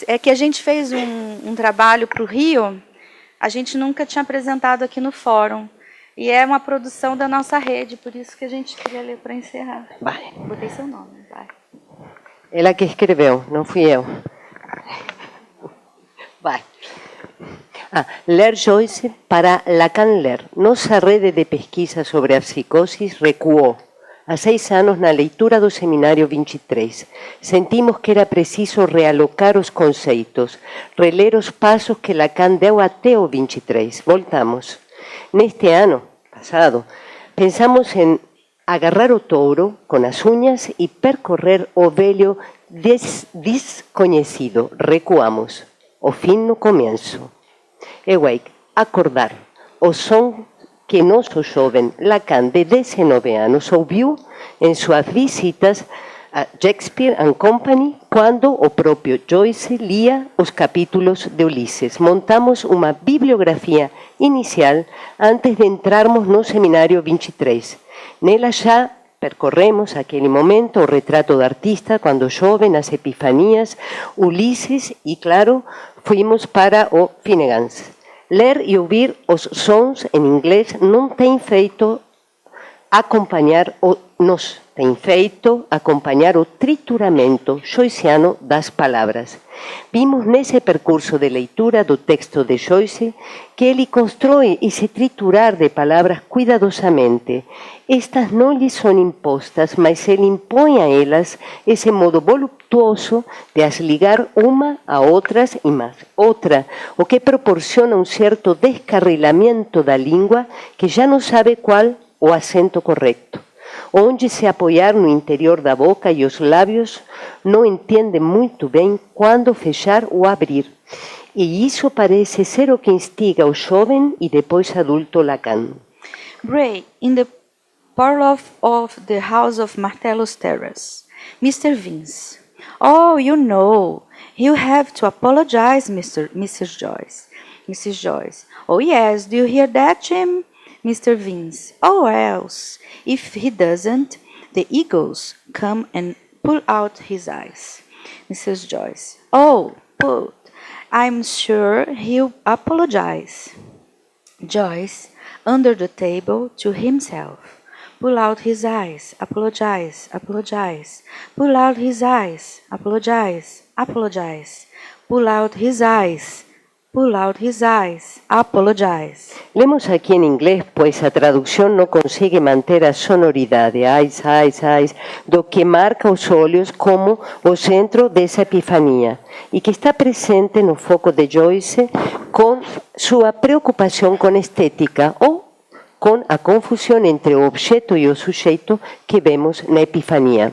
S6: É que a gente fez um trabalho para o Rio, a gente nunca tinha apresentado aqui no fórum. E é uma produção da nossa rede, por isso que a gente queria ler para encerrar.
S5: Vai.
S6: Botei seu nome, vai.
S5: Ela que escreveu, não fui eu. Vai. Ler Joyce para Lacan ler. Nossa rede de pesquisa sobre a psicose recuou. Há 6 anos, na leitura do Seminário 23, sentimos que era preciso realocar os conceitos, reler os passos que Lacan deu até o 23. Voltamos. Neste ano passado, pensamos em agarrar o touro com as unhas e percorrer o velho desconhecido. Recuamos. O fim no começo. Acordar. O som que nosso jovem Lacan, de 19 anos, ouviu em suas visitas a Shakespeare and Company, quando o próprio Joyce lia os capítulos de Ulisses. Montamos uma bibliografia inicial antes de entrarmos no Seminário 23. Nela já percorremos aquele momento, o retrato do artista, quando jovem, as epifanias, Ulisses e, claro, fomos para o Finnegans. Ler e ouvir os sons em inglês não tem feito acompanhar o trituramento joyciano das palavras. Vimos nesse percurso de leitura do texto de Joyce que ele constrói esse triturar de palavras cuidadosamente. Estas não lhe são impostas, mas ele impõe a elas esse modo voluptuoso de as ligar uma a outras e mais outra, o que proporciona um certo descarrilamento da língua que já não sabe qual o acento correto. Onde se apoiar no interior da boca e os lábios, não entende muito bem quando fechar ou abrir. E isso parece ser o que instiga o jovem e depois adulto Lacan.
S6: Bray, in the parlor of the house of Martellus Terrace, Mr. Vince. Oh, you know, you have to apologize, Mrs. Joyce. Mrs. Joyce. Oh, yes, do you hear that, Jim? Mr. Vince. Oh, else, if he doesn't, the eagles come and pull out his eyes. Mrs. Joyce. Oh, put. I'm sure he'll apologize. Joyce, under the table, to himself. Pull out his eyes, apologize, apologize. Pull out his eyes, apologize, apologize. Pull out his eyes, pull out his eyes, apologize.
S5: Lemos aqui em inglês, pois a tradução não consegue manter a sonoridade, eyes, do que marca os olhos como o centro dessa epifania, e que está presente no foco de Joyce com sua preocupação com estética ou com a confusão entre o objeto e o sujeito que vemos na epifania.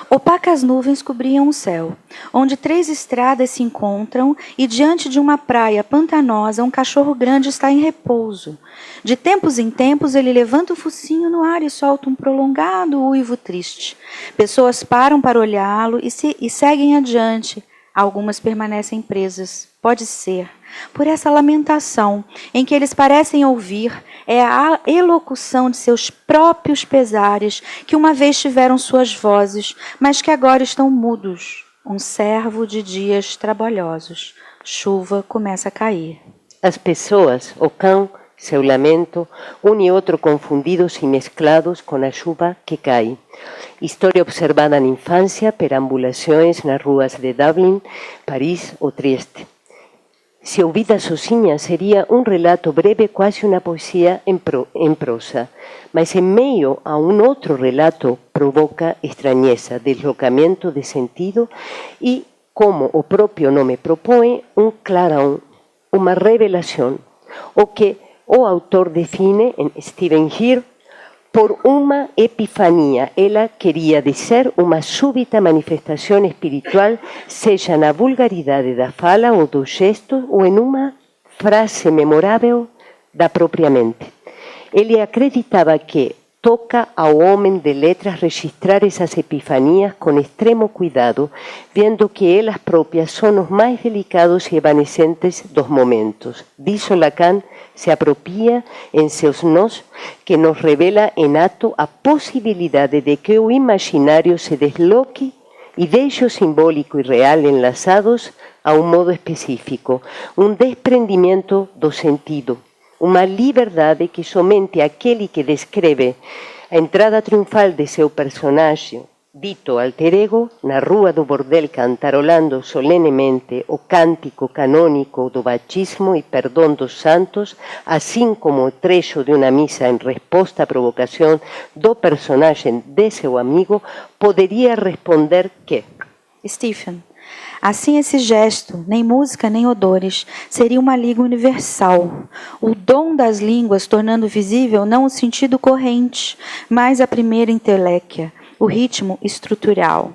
S6: Opacas nuvens cobriam o céu, onde 3 estradas se encontram e diante de uma praia pantanosa um cachorro grande está em repouso. De tempos em tempos ele levanta o focinho no ar e solta um prolongado uivo triste. Pessoas param para olhá-lo e seguem adiante. Algumas permanecem presas. Pode ser. Por essa lamentação, em que eles parecem ouvir, é a elocução de seus próprios pesares, que uma vez tiveram suas vozes, mas que agora estão mudos. Um servo de dias trabalhosos. Chuva começa a cair.
S5: As pessoas, o cão, seu lamento, e outro confundidos e mesclados com a chuva que cai. História observada na infância, perambulações nas ruas de Dublin, Paris ou Trieste. Se ouvida sozinha, seria um relato breve, quase uma poesia em prosa. Mas em meio a um outro relato, provoca estranheza, deslocamento de sentido e, como o próprio nome propõe, um clarão, uma revelação. O que o autor define em Stephen Heer por uma epifania. Ela queria dizer uma súbita manifestação espiritual, seja na vulgaridade da fala ou do gesto, ou em uma frase memorável da própria mente. Ele acreditava que toca ao homem de letras registrar essas epifanias com extremo cuidado, vendo que elas próprias são os mais delicados e evanescentes dos momentos. Disso Lacan se apropria em seus nós, que nos revela em ato a possibilidade de que o imaginário se desloque e deixe o simbólico e real enlaçados a um modo específico, um desprendimento do sentido, uma liberdade que somente aquele que descreve a entrada triunfal de seu personagem, dito alter ego, na rua do bordel cantarolando solenemente o cântico canônico do batismo e perdão dos santos, assim como o trecho de uma missa em resposta à provocação do personagem de seu amigo, poderia responder que...
S6: Stephen, assim esse gesto, nem música nem odores, seria uma língua universal. O dom das línguas tornando visível não o sentido corrente, mas a primeira inteléquia, o ritmo estrutural.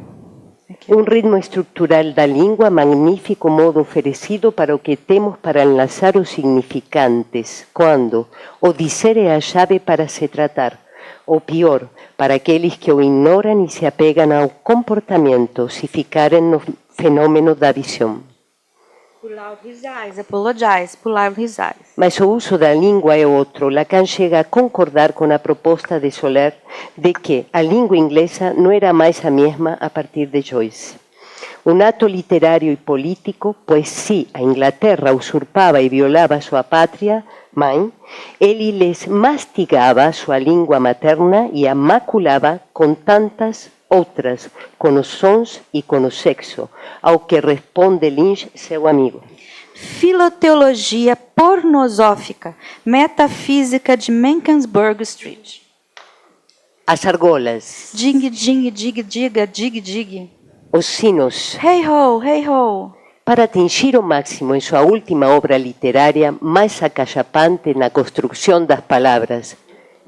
S5: Um ritmo estrutural da língua, magnífico modo oferecido para o que temos para enlaçar os significantes, quando o dizer é a chave para se tratar. Ou pior, para aqueles que o ignoram e se apegam ao comportamento, se ficarem no fenômeno da visão.
S6: Pull out his eyes, apologize, pull out his eyes.
S5: Mas o uso da língua é outro. Lacan chega a concordar com a proposta de Soler de que a língua inglesa não era mais a mesma a partir de Joyce. Um ato literário e político, pois se a Inglaterra usurpava e violava sua pátria mãe, ele lhes mastigava sua língua materna e a maculava com tantas outras, com os sons e com o sexo, ao que responde Lynch, seu amigo.
S6: Filoteologia pornosófica, metafísica de Mecklenburg Street.
S5: As argolas.
S6: Ding, ding, dig, diga, dig, dig.
S5: Os sinos.
S6: Hey ho, hey ho.
S5: Para atingir o máximo em sua última obra literária, mais acachapante na construção das palavras,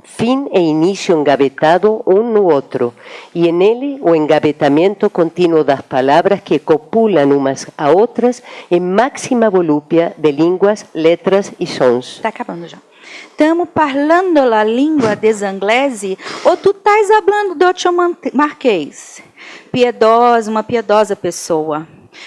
S5: fim e início engavetado um no outro, e nele o engavetamento contínuo das palavras que copulam umas a outras em máxima volúpia de línguas, letras e sons.
S6: Está acabando já. Estamos parlando a língua des Anglese ou tu estás hablando do Marquês? Piedosa, uma piedosa pessoa.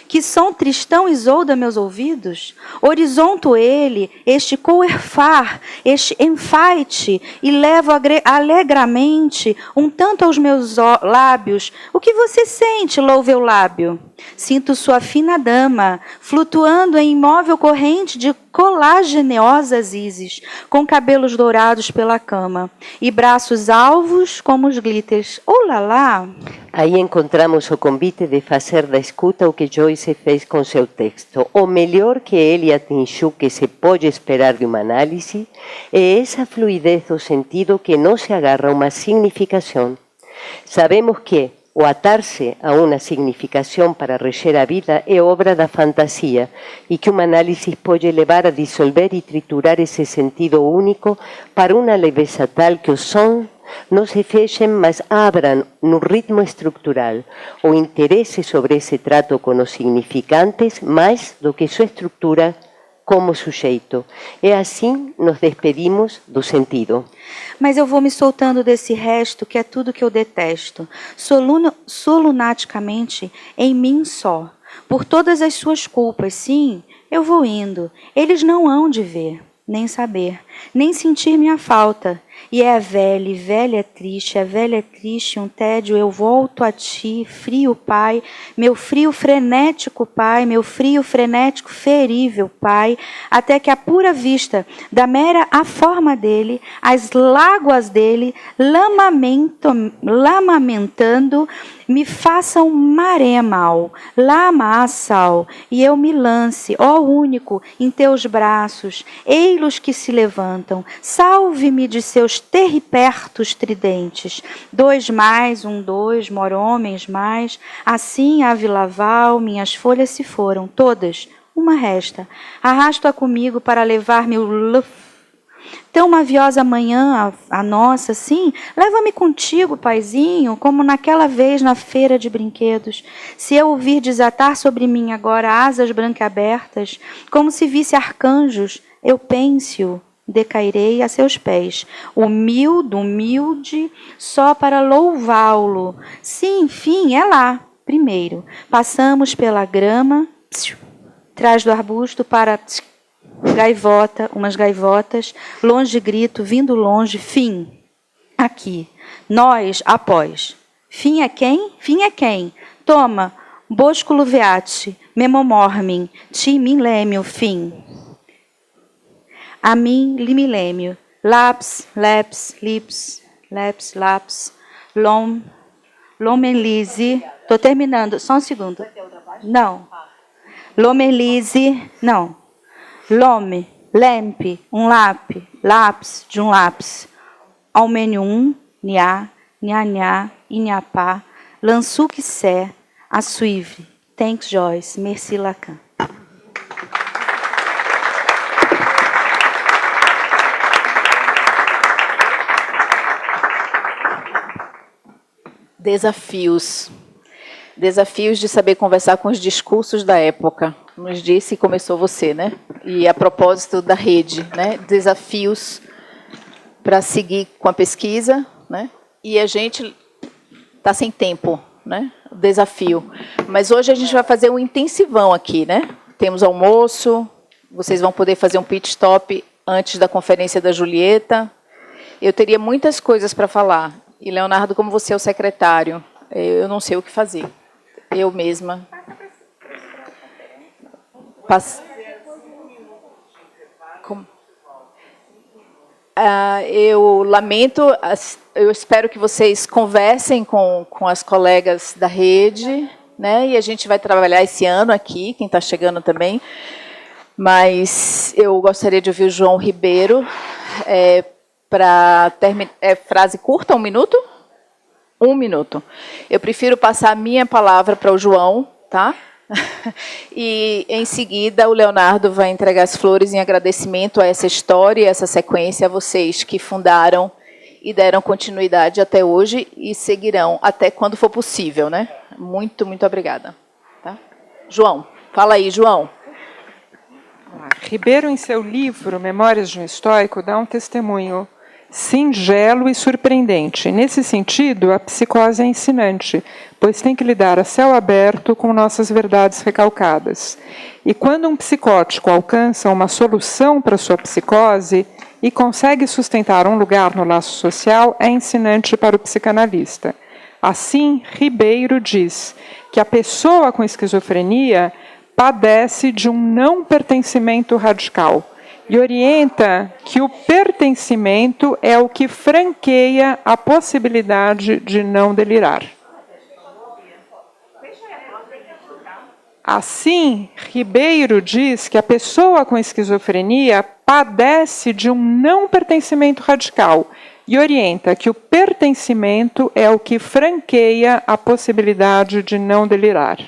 S6: Que som tristão isolda meus ouvidos? Horizonto ele, este coerfar, este enfeite, e levo alegramente um tanto aos meus lábios. O que você sente, louve o lábio? Sinto sua fina dama, flutuando em imóvel corrente de colageneosas ísis, com cabelos dourados pela cama, e braços alvos como os glitters. Oh lá lá!
S5: Aí encontramos o convite de fazer da escuta o que Joyce fez com seu texto. O melhor que ele atingiu que se pode esperar de uma análise é essa fluidez do sentido que não se agarra a uma significação. Sabemos que o atar-se a uma significação para reger a vida é obra da fantasia e que uma análise pode levar a dissolver e triturar esse sentido único para uma leveza tal que os sons não se fechem, mas abram no ritmo estrutural o interesse sobre esse trato com os significantes mais do que sua estrutura como sujeito. E assim nos despedimos do sentido.
S6: Mas eu vou me soltando desse resto que é tudo que eu detesto, solunaticamente em mim só, por todas as suas culpas. Sim, eu vou indo. Eles não hão de ver, nem saber, nem sentir minha falta. E é velha, e velha é triste, um tédio, eu volto a ti, frio Pai, meu frio frenético Pai, meu frio frenético ferível Pai, até que a pura vista da mera a forma dele, as láguas dele, lamamentando, me façam maré mal, lama sal, e eu me lance, ó único, em teus braços, ei-los que se levantam, salve-me de seus terripertos tridentes, 2 mais, 1, 2, morhomens mais, assim ave laval, minhas folhas se foram, todas, uma resta, arrasto-a comigo para levar-me o luf. Tão maviosa manhã, a nossa, sim, leva-me contigo, paizinho, como naquela vez na feira de brinquedos. Se eu ouvir desatar sobre mim agora asas branca abertas, como se visse arcanjos, eu pense-o decairei a seus pés. Humilde, só para louvá-lo. Sim, enfim, é lá, primeiro. Passamos pela grama, trás do arbusto para gaivota, umas gaivotas, longe grito, vindo longe, fim. Aqui. Nós, após. Fim é quem? Fim é quem? Toma, bosculo veate, memomormin, ti milêmio, fim. A mim, limilêmio, laps, leps, lips, leps, laps, lomelise, estou terminando, só um segundo. Não. Lomelise, não. Lome, lempe, um lap, laps, de um lápis. Almenium, niá, nha, inhapá, lançuque sé, assuivre. Thanks, Joyce. Merci, Lacan.
S1: Desafios. Desafios de saber conversar com os discursos da época. Nos disse e começou você, né? E a propósito da rede, né? Desafios para seguir com a pesquisa, né? E a gente está sem tempo, né? O desafio. Mas hoje a gente vai fazer um intensivão aqui, né? Temos almoço, vocês vão poder fazer um pit stop antes da conferência da Julieta. Eu teria muitas coisas para falar. E, Leonardo, como você é o secretário, eu não sei o que fazer. Eu mesma. Eu lamento, eu espero que vocês conversem com as colegas da rede, né? E a gente vai trabalhar esse ano aqui, quem está chegando também. Mas eu gostaria de ouvir o João Ribeiro. Para terminar, frase curta, 1 minuto? 1 minuto. Eu prefiro passar a minha palavra para o João, tá? E, em seguida, o Leonardo vai entregar as flores em agradecimento a essa história, essa sequência, a vocês que fundaram e deram continuidade até hoje e seguirão até quando for possível, né? Muito, muito obrigada. Tá? João, fala aí, João.
S3: Ribeiro, em seu livro Memórias de um Estoico, dá um testemunho singelo e surpreendente. Nesse sentido, a psicose é ensinante, pois tem que lidar a céu aberto com nossas verdades recalcadas. E quando um psicótico alcança uma solução para sua psicose e consegue sustentar um lugar no laço social, é ensinante para o psicanalista. Assim, Ribeiro diz que a pessoa com esquizofrenia padece de um não pertencimento radical e orienta que o pertencimento é o que franqueia a possibilidade de não delirar. Assim, Ribeiro diz que a pessoa com esquizofrenia padece de um não pertencimento radical e orienta que o pertencimento é o que franqueia a possibilidade de não delirar.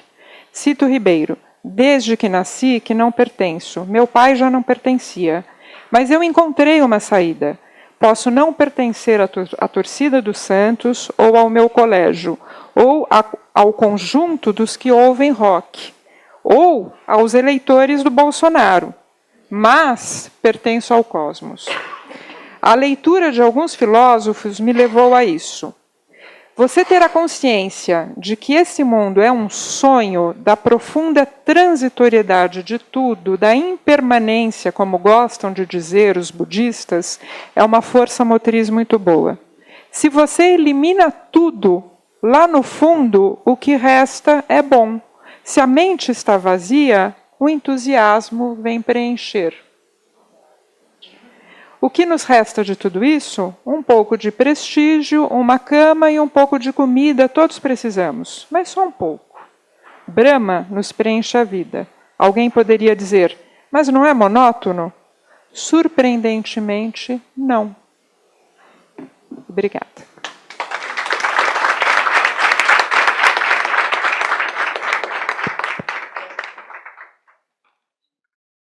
S3: Cito Ribeiro: desde que nasci que não pertenço. Meu pai já não pertencia. Mas eu encontrei uma saída. Posso não pertencer à torcida dos Santos ou ao meu colégio, ou ao conjunto dos que ouvem rock, ou aos eleitores do Bolsonaro, mas pertenço ao cosmos. A leitura de alguns filósofos me levou a isso. Você ter a consciência de que esse mundo é um sonho da profunda transitoriedade de tudo, da impermanência, como gostam de dizer os budistas, é uma força motriz muito boa. Se você elimina tudo, lá no fundo, o que resta é bom. Se a mente está vazia, o entusiasmo vem preencher. O que nos resta de tudo isso? Um pouco de prestígio, uma cama e um pouco de comida, todos precisamos, mas só um pouco. Brahma nos preenche a vida. Alguém poderia dizer, mas não é monótono? Surpreendentemente, não. Obrigada.